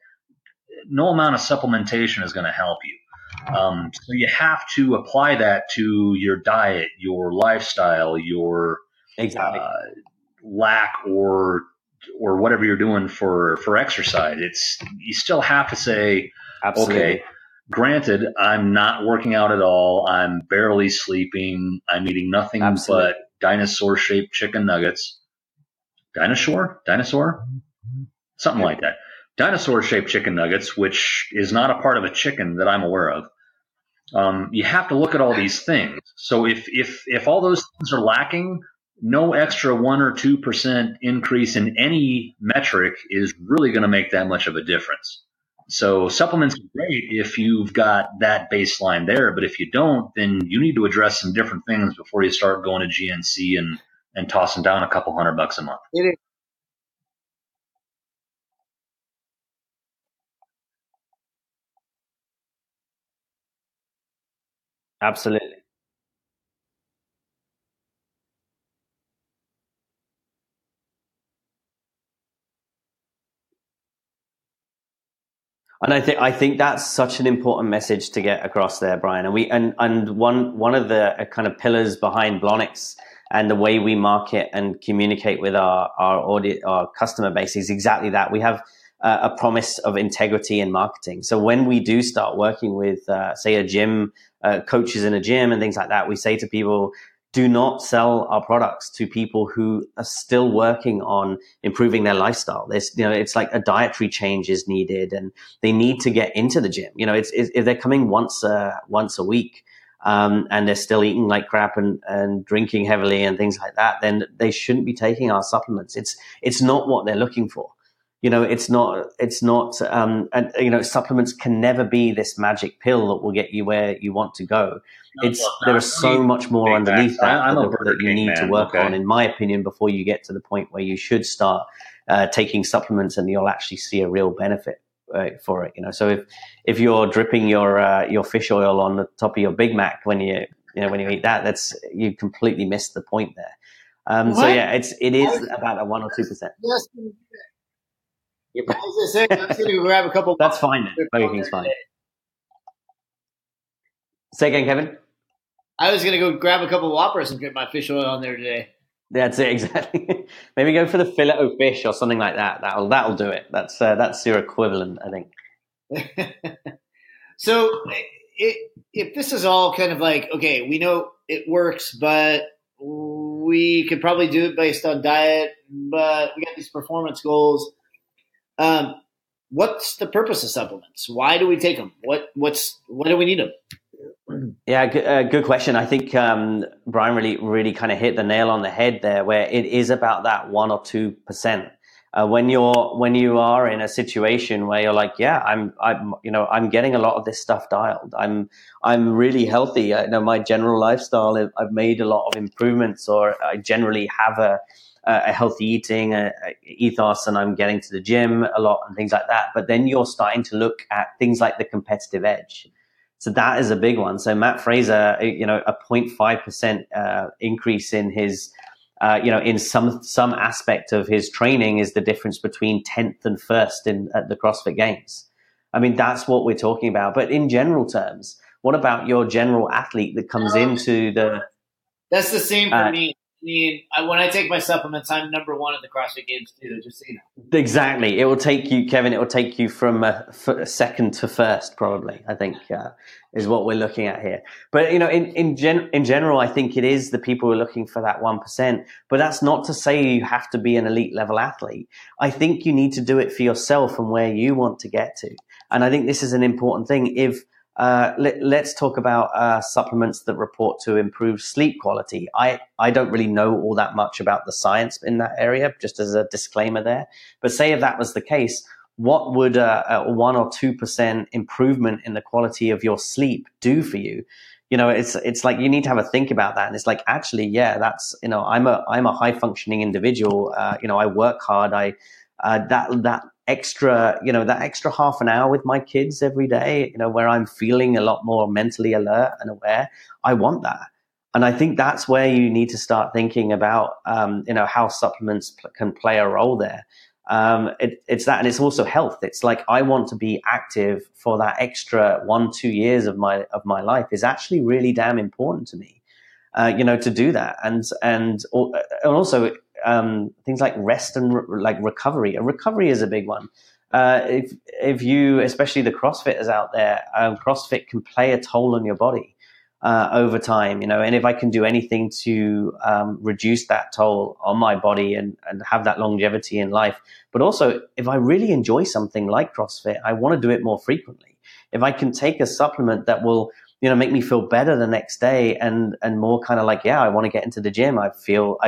no amount of supplementation is going to help you. So you have to apply that to your diet, your lifestyle, your lack or whatever you're doing for exercise. You still have to say, absolutely. Okay, granted, I'm not working out at all. I'm barely sleeping. I'm eating nothing but dinosaur-shaped chicken nuggets. Dinosaur? Something like that. Dinosaur-shaped chicken nuggets, which is not a part of a chicken that I'm aware of. You have to look at all these things. So if all those things are lacking, no extra 1 or 2% increase in any metric is really going to make that much of a difference. So supplements are great if you've got that baseline there, but if you don't, then you need to address some different things before you start going to GNC and tossing down a couple $100 a month. Absolutely. And I think that's such an important message to get across there, Brian. And one of the kind of pillars behind Blonyx and the way we market and communicate with our audience, our customer base, is exactly that. We have a promise of integrity in marketing. So when we do start working with, say, a gym, coaches in a gym and things like that, we say to people, do not sell our products to people who are still working on improving their lifestyle. It's like a dietary change is needed, and they need to get into the gym. It's if they're coming once a week, and they're still eating like crap and drinking heavily and things like that, then they shouldn't be taking our supplements. It's not what they're looking for. It's not, and supplements can never be this magic pill that will get you where you want to go. There is so much more underneath that you need to work on, in my opinion, before you get to the point where you should start taking supplements and you'll actually see a real benefit for it. So if you're dripping your fish oil on the top of your Big Mac when you eat that, you completely missed the point there. So yeah, it is about a 1 or 2%. I was going to say, I'm going to grab a couple. That's fine. Everything's fine. Say again, Kevin. I was going to go grab a couple Whoppers and get my fish oil on there today. That's it, exactly. Maybe go for the fillet o fish or something like that. That'll do it. That's your equivalent, I think. So, if this is all kind of like, okay, we know it works, but we could probably do it based on diet, but we got these performance goals. What's the purpose of supplements? Why do we take them? What do we need them? Yeah, good question. I think Brian really kind of hit the nail on the head there, where it is about that 1 or 2%. When you are in a situation where you're like, yeah, I'm getting a lot of this stuff dialed. I'm really healthy. My general lifestyle, I've made a lot of improvements, or I generally have a healthy eating ethos, and I'm getting to the gym a lot and things like that. But then you're starting to look at things like the competitive edge. So that is a big one. So Matt Fraser, a 0.5% increase in his, in some aspect of his training is the difference between 10th and 1st at the CrossFit Games. I mean, that's what we're talking about. But in general terms, what about your general athlete that comes into the... That's the same for me. I mean, when I take my supplements, I'm number 1 at the CrossFit Games too, just so you know. Exactly. It will take you, Kevin, from second to first, probably, I think, is what we're looking at here. But, in general, I think it is the people who are looking for that 1%. But that's not to say you have to be an elite level athlete. I think you need to do it for yourself and where you want to get to. And I think this is an important thing. Let's talk about supplements that report to improved sleep quality. I don't really know all that much about the science in that area, just as a disclaimer there. But say if that was the case, what would a 1 or 2% improvement in the quality of your sleep do for you? It's like you need to have a think about that. And it's like, actually, yeah, that's, I'm a high functioning individual. I work hard. That extra half an hour with my kids every day, where I'm feeling a lot more mentally alert and aware, I want that. And I think that's where you need to start thinking about, how supplements can play a role there. It's that, and it's also health. It's like, I want to be active for that extra 1-2 years of my life is actually really damn important to me, to do that. And also, things like rest and like recovery. Recovery is a big one. If you, especially the CrossFitters out there, CrossFit can play a toll on your body over time, and if I can do anything to reduce that toll on my body and have that longevity in life, but also if I really enjoy something like CrossFit, I want to do it more frequently. If I can take a supplement that will make me feel better the next day and more kind of like, yeah, I want to get into the gym. I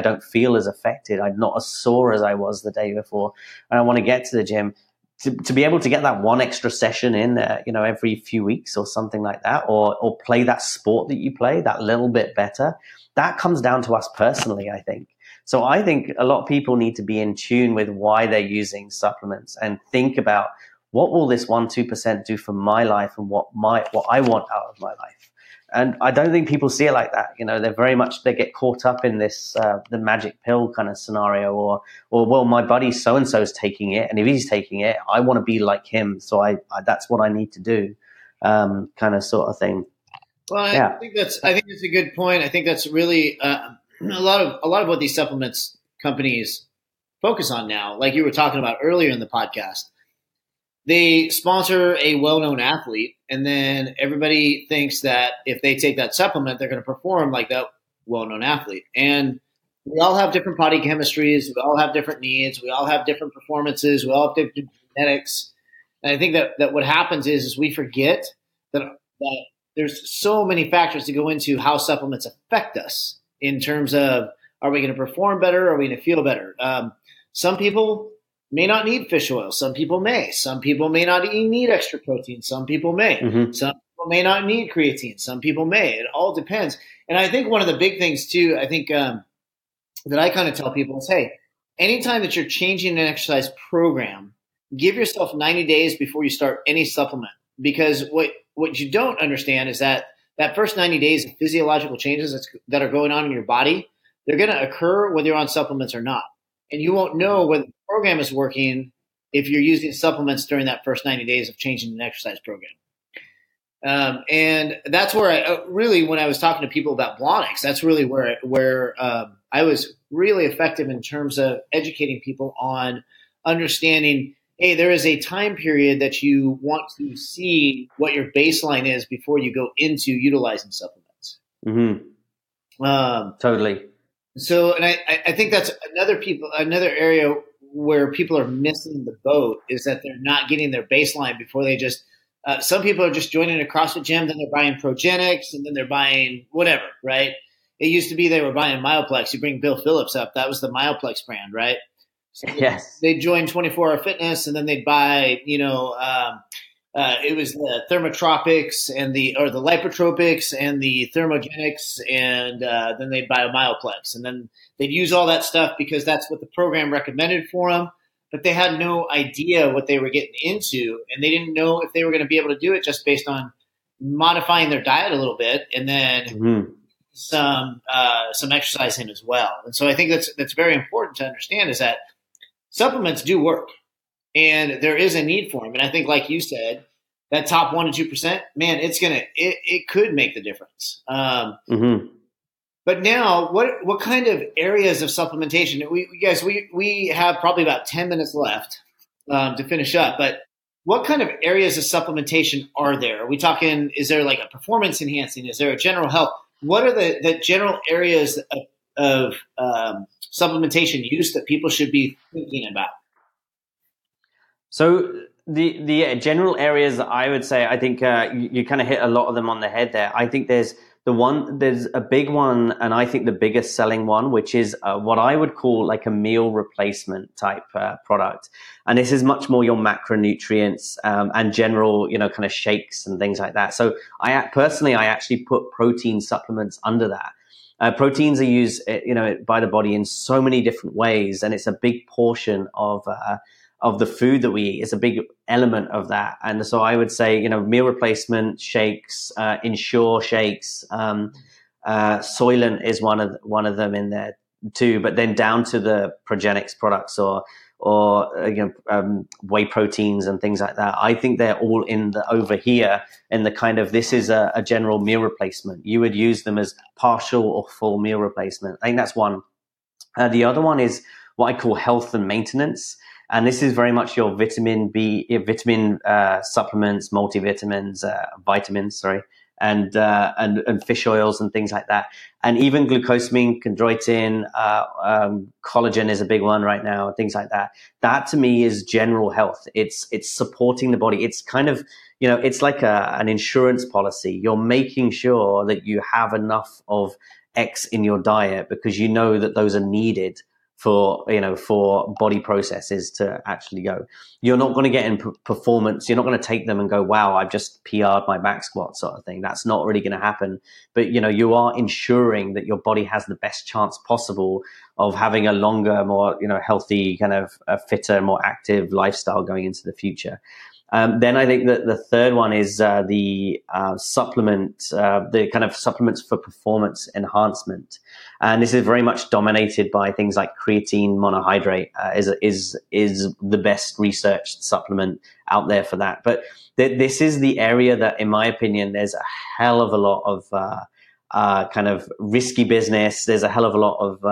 don't feel as affected. I'm not as sore as I was the day before. And I want to get to the gym to be able to get that one extra session in there, every few weeks or something like that, or play that sport that you play that little bit better. That comes down to us personally, I think. So I think a lot of people need to be in tune with why they're using supplements and think about, what will this 1-2% do for my life and what I want out of my life? And I don't think people see it like that. They get caught up in this, the magic pill kind of scenario, or well, my buddy so-and-so is taking it, and if he's taking it, I want to be like him. So I that's what I need to do, kind of sort of thing. Well, yeah. I think that's a good point. I think that's really a lot of what these supplements companies focus on now. Like you were talking about earlier in the podcast, they sponsor a well-known athlete, and then everybody thinks that if they take that supplement, they're going to perform like that well-known athlete. And we all have different body chemistries. We all have different needs. We all have different performances. We all have different genetics. And I think that what happens is we forget that there's so many factors to go into how supplements affect us in terms of, are we going to perform better? Are we going to feel better? Some people may not need fish oil. Some people may. Some people may not even need extra protein. Some people may. Mm-hmm. Some people may not need creatine. Some people may. It all depends. And I think one of the big things too, I think that I kind of tell people is, hey, anytime that you're changing an exercise program, give yourself 90 days before you start any supplement. Because what you don't understand is that first 90 days of physiological changes that are going on in your body, they're going to occur whether you're on supplements or not. And you won't know whether the program is working if you're using supplements during that first 90 days of changing an exercise program. And that's where I really, when I was talking to people about Blonyx, that's really where I was really effective in terms of educating people on understanding, hey, there is a time period that you want to see what your baseline is before you go into utilizing supplements. Mm-hmm. Totally. So, and I think that's another area where people are missing the boat is that they're not getting their baseline before they just, some people are just joining a CrossFit gym, then they're buying Progenics, and then they're buying whatever, right? It used to be they were buying Myoplex. You bring Bill Phillips up. That was the Myoplex brand, right? So yes. They'd join 24 Hour Fitness, and then they'd buy, it was the Thermotropics or the Lipotropics and the Thermogenics, and then they'd buy a Myoplex. And then they'd use all that stuff because that's what the program recommended for them. But they had no idea what they were getting into, and they didn't know if they were going to be able to do it just based on modifying their diet a little bit and then some exercise in as well. And so I think that's very important to understand is that supplements do work, and there is a need for them. And I think, like you said, that top 1% to 2%, man, it could make the difference. But now, what kind of areas of supplementation? We have probably about 10 minutes left to finish up. But what kind of areas of supplementation are there? Are we talking? Is there like a performance enhancing? Is there a general health? What are the general areas of supplementation use that people should be thinking about? So the general areas that I would say, I think you kind of hit a lot of them on the head there. I think there's a big one, and I think the biggest selling one, which is what I would call like a meal replacement type product. And this is much more your macronutrients and general, kind of shakes and things like that. So I actually put protein supplements under that. Proteins are used, by the body in so many different ways, and it's a big portion of the food that we eat. It's a big element of that. And so I would say, meal replacement shakes, Ensure shakes, Soylent is one of them in there too, but then down to the Progenics products or whey proteins and things like that. I think they're all over here in the kind of, this is a general meal replacement. You would use them as partial or full meal replacement. I think that's one. The other one is what I call health and maintenance. And this is very much your vitamin supplements, multivitamins, vitamins, and fish oils and things like that. And even glucosamine, chondroitin, collagen is a big one right now, things like that. That to me is general health. It's supporting the body. It's kind of, it's like an insurance policy. You're making sure that you have enough of X in your diet because you know that those are needed for body processes to actually go. You're not going to get in performance. You're not going to take them and go, wow, I've just PR'd my back squat sort of thing. That's not really going to happen. But, you are ensuring that your body has the best chance possible of having a longer, more, healthy, kind of fitter, more active lifestyle going into the future. Then I think that the third one is the kind of supplements for performance enhancement. And this is very much dominated by things like creatine monohydrate is the best researched supplement out there for that. But this is the area that, in my opinion, there's a hell of a lot of kind of risky business. There's a hell of a lot of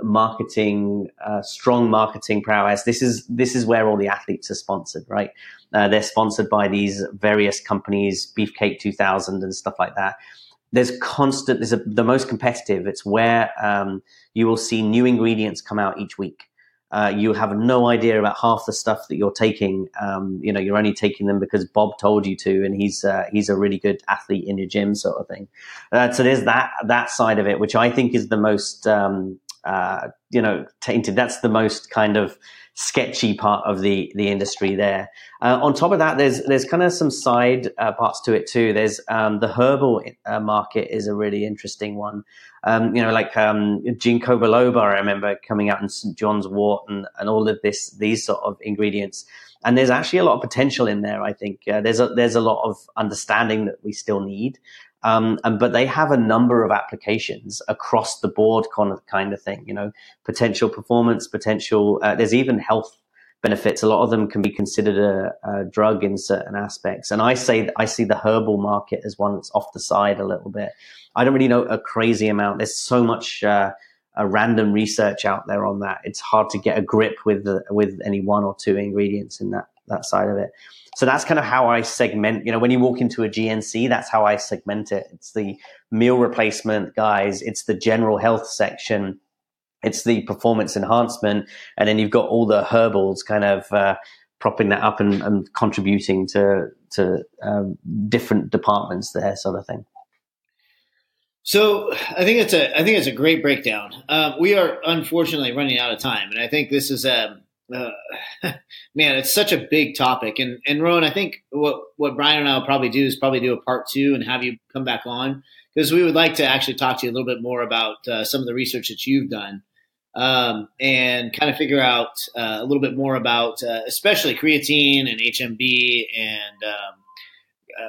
marketing, strong marketing prowess. This is where all the athletes are sponsored, right? They're sponsored by these various companies, Beefcake 2000 and stuff like that. there's the most competitive. It's where you will see new ingredients come out each week. You have no idea about half the stuff that you're taking. You're only taking them because Bob told you to, and he's a really good athlete in your gym, sort of thing. So there's that side of it, which I think is the most tainted. That's the most kind of sketchy part of the industry there. On top of that, there's kind of some side parts to it too. There's the herbal market is a really interesting one. Ginkgo biloba, I remember coming out in St. John's wort and all of these sort of ingredients. And there's actually a lot of potential in there. I think there's a lot of understanding that we still need. But they have a number of applications across the board kind of thing, potential performance, there's even health benefits. A lot of them can be considered a drug in certain aspects. And I see the herbal market as one that's off the side a little bit. I don't really know a crazy amount. There's so much a random research out there on that. It's hard to get a grip with any one or two ingredients in that side of it. So that's kind of how I segment, when you walk into a GNC, that's how I segment it. It's the meal replacement guys. It's the general health section. It's the performance enhancement. And then you've got all the herbals kind of propping that up and contributing to different departments there, sort of thing. So I think it's a great breakdown. We are unfortunately running out of time, and I think this is man, it's such a big topic. And Rowan, I think what Brian and I will probably do is do a part 2 and have you come back on, because we would like to actually talk to you a little bit more about some of the research that you've done, and kind of figure out a little bit more about especially creatine and HMB and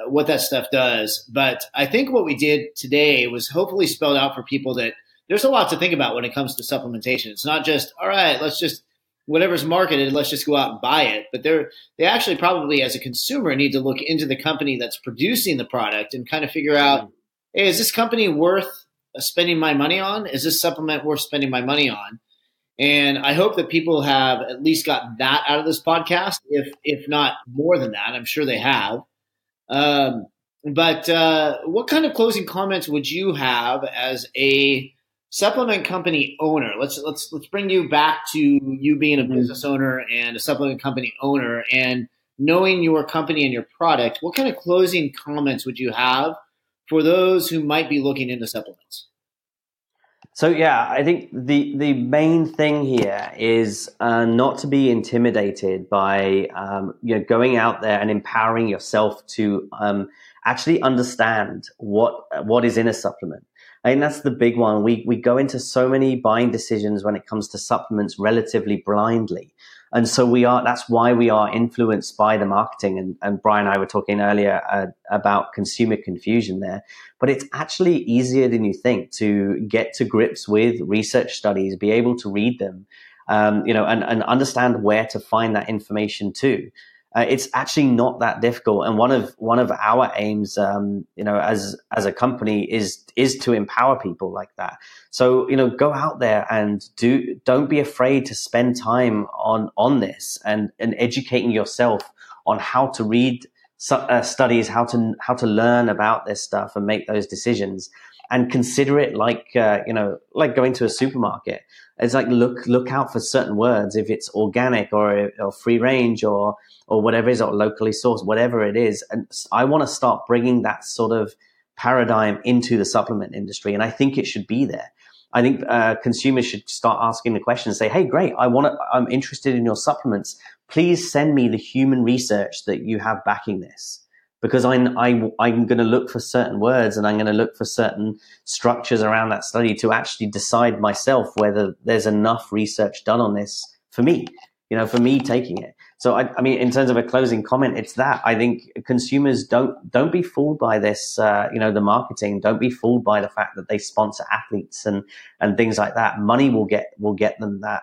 what that stuff does. But I think what we did today was hopefully spelled out for people that there's a lot to think about when it comes to supplementation. It's not just, all right, let's just, whatever's marketed, let's just go out and buy it. But they actually probably, as a consumer, need to look into the company that's producing the product and kind of figure out, hey, is this company worth spending my money on? Is this supplement worth spending my money on? And I hope that people have at least got that out of this podcast, if not more than that. I'm sure they have. But what kind of closing comments would you have as a supplement company owner? Let's bring you back to you being a business owner and a supplement company owner, and knowing your company and your product. What kind of closing comments would you have for those who might be looking into supplements? So yeah, I think the main thing here is not to be intimidated by going out there and empowering yourself to actually understand what is in a supplement. I think that's the big one. We go into so many buying decisions when it comes to supplements relatively blindly. And so that's why we are influenced by the marketing. And Brian and I were talking earlier about consumer confusion there. But it's actually easier than you think to get to grips with research studies, be able to read them, and understand where to find that information too. It's actually not that difficult. And one of our aims, as a company is to empower people like that. So, go out there and don't be afraid to spend time on this and educating yourself on how to read studies, how to learn about this stuff and make those decisions, and consider it like going to a supermarket. It's like look out for certain words, if it's organic or free range or whatever it is, or locally sourced, whatever it is. And I want to start bringing that sort of paradigm into the supplement industry, and I think it should be there. I think consumers should start asking the question, say, hey, great, I'm interested in your supplements. Please send me the human research that you have backing this. Because I'm going to look for certain words and I'm going to look for certain structures around that study to actually decide myself whether there's enough research done on this for me, for me taking it. So I mean, in terms of a closing comment, it's that I think consumers don't be fooled by this, the marketing. Don't be fooled by the fact that they sponsor athletes and things like that. Money will get them that,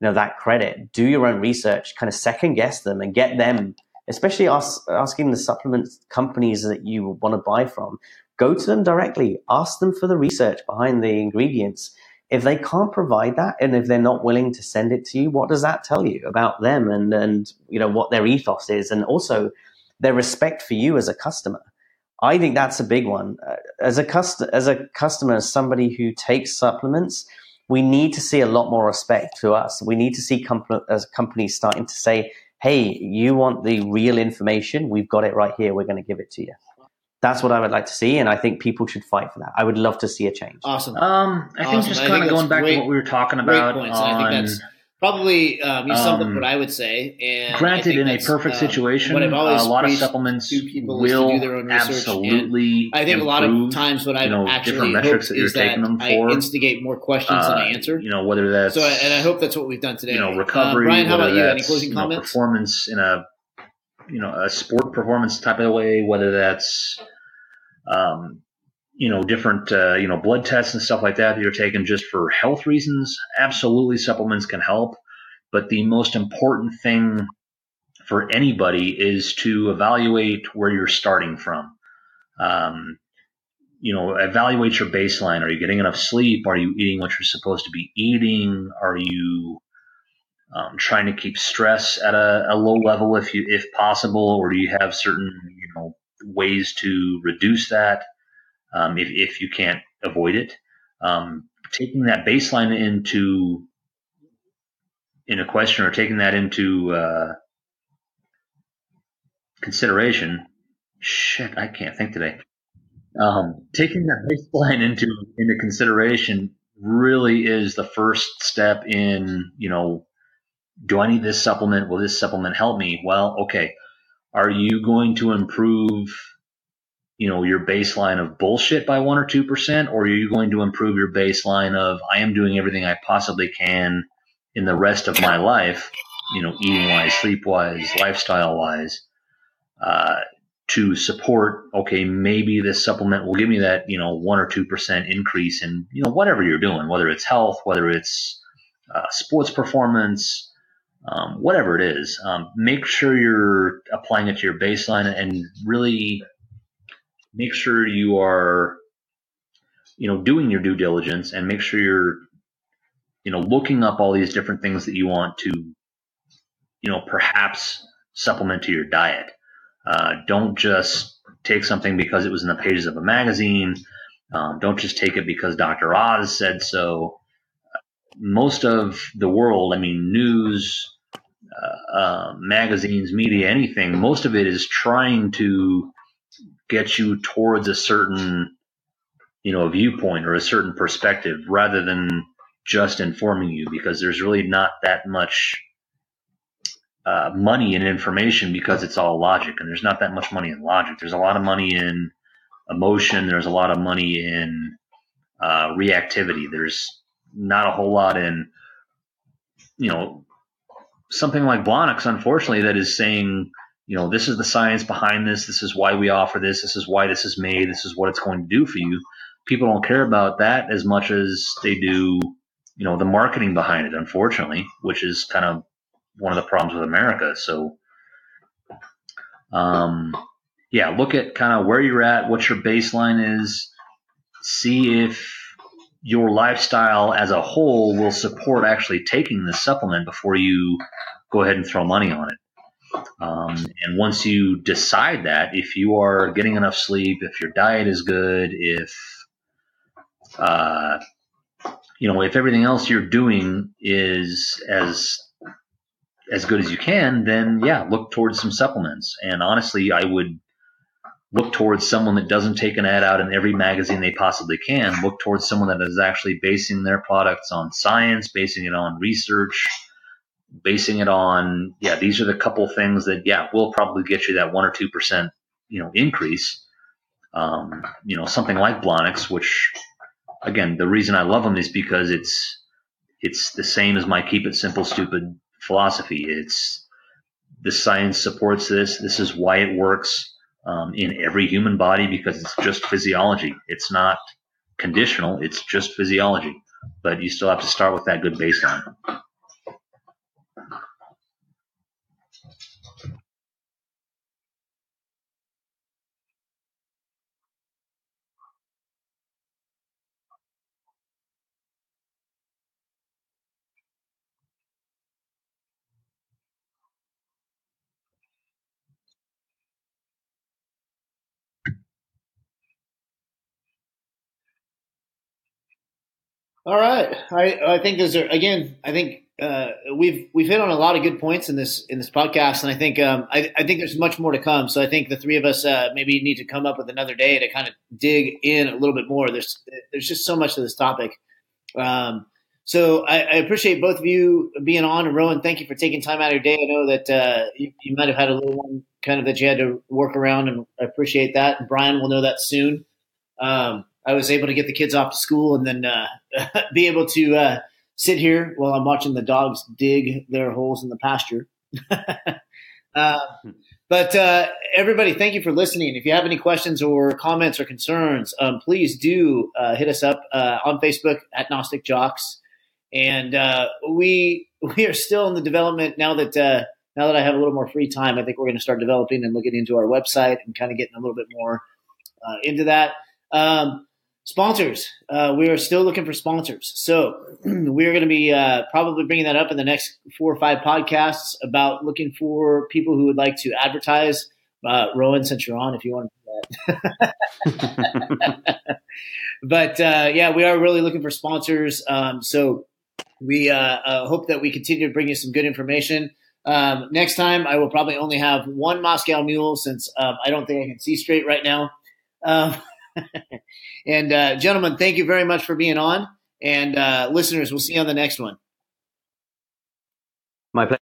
that credit. Do your own research, kind of second guess them and get them. Especially asking the supplement companies that you want to buy from, go to them directly, ask them for the research behind the ingredients. If they can't provide that, and if they're not willing to send it to you, what does that tell you about them and what their ethos is, and also their respect for you as a customer? I think that's a big one. As a customer, as somebody who takes supplements, we need to see a lot more respect to us. We need to see as companies starting to say, hey, you want the real information? We've got it right here. We're going to give it to you. That's what I would like to see, and I think people should fight for that. I would love to see a change. Awesome. I think just kind of going back to what we were talking about. Great points. I think that's probably you summed up what I would say. And granted, in a perfect situation, a lot of supplements will do their own absolutely. I think a lot of times what I've actually hoped is that I instigate more questions than I answer. Whether that's and I hope that's what we've done today. Recovery. Brian, how about you? Any closing comments? Performance in a sport performance type of way, whether that's different blood tests and stuff like that you're taking just for health reasons. Absolutely, supplements can help, but the most important thing for anybody is to evaluate where you're starting from. Evaluate your baseline. Are you getting enough sleep? Are you eating what you're supposed to be eating? Are you trying to keep stress at a low level if possible, or do you have certain ways to reduce that if you can't avoid it? Taking that baseline into a question, or taking that into consideration. Shit, I can't think today. Taking that baseline into consideration really is the first step in do I need this supplement? Will this supplement help me? Well, okay. Are you going to improve, your baseline of bullshit by 1 or 2%? Or are you going to improve your baseline of, I am doing everything I possibly can in the rest of my life, eating wise, sleep wise, lifestyle wise, to support, okay, maybe this supplement will give me that, 1 or 2% increase in, whatever you're doing, whether it's health, whether it's sports performance, whatever it is. Make sure you're applying it to your baseline, and really make sure you are, doing your due diligence, and make sure you're, looking up all these different things that you want to, perhaps supplement to your diet. Don't just take something because it was in the pages of a magazine. Don't just take it because Dr. Oz said so. Most of the world, news, magazines, media, anything, most of it is trying to get you towards a certain, viewpoint or a certain perspective, rather than just informing you, because there's really not that much money in information, because it's all logic, and there's not that much money in logic. There's a lot of money in emotion. There's a lot of money in reactivity. There's not a whole lot in, something like Blonyx, unfortunately, that is saying, this is the science behind this. This is why we offer this. This is why this is made. This is what it's going to do for you. People don't care about that as much as they do, the marketing behind it, unfortunately, which is kind of one of the problems with America. So, look at kind of where you're at, what your baseline is, see if your lifestyle as a whole will support actually taking this supplement before you go ahead and throw money on it. And once you decide that, if you are getting enough sleep, if your diet is good, if everything else you're doing is as good as you can, then look towards some supplements. And honestly, I would look towards someone that doesn't take an ad out in every magazine they possibly can. Look towards someone that is actually basing their products on science, basing it on research, basing it on, these are the couple things that, will probably get you that 1 or 2%, increase. Something like Blonyx, which, again, the reason I love them is because it's the same as my keep it simple, stupid philosophy. It's the science supports this. This is why it works in every human body, because it's just physiology. It's not conditional. It's just physiology. But you still have to start with that good baseline. All right. I think those are, again, I think we've hit on a lot of good points in this podcast, and I think I think there's much more to come. So I think the three of us maybe need to come up with another day to kind of dig in a little bit more. There's just so much to this topic. So I appreciate both of you being on, and Rowan, thank you for taking time out of your day. I know that you might have had a little one kind of that you had to work around, and I appreciate that. And Brian will know that soon. I was able to get the kids off to school and then be able to sit here while I'm watching the dogs dig their holes in the pasture. But everybody, thank you for listening. If you have any questions or comments or concerns, please do hit us up on Facebook at Gnostic Jocks. And we are still in the development now that I have a little more free time. I think we're going to start developing and looking into our website and kind of getting a little bit more into that. Sponsors. We are still looking for sponsors. So we're going to be probably bringing that up in the next 4 or 5 podcasts about looking for people who would like to advertise. Rowan, since you're on, if you want to do that. But yeah, we are really looking for sponsors. So we hope that we continue to bring you some good information. Next time, I will probably only have one Moscow Mule since I don't think I can see straight right now. And gentlemen, thank you very much for being on. And listeners, we'll see you on the next one. My pleasure.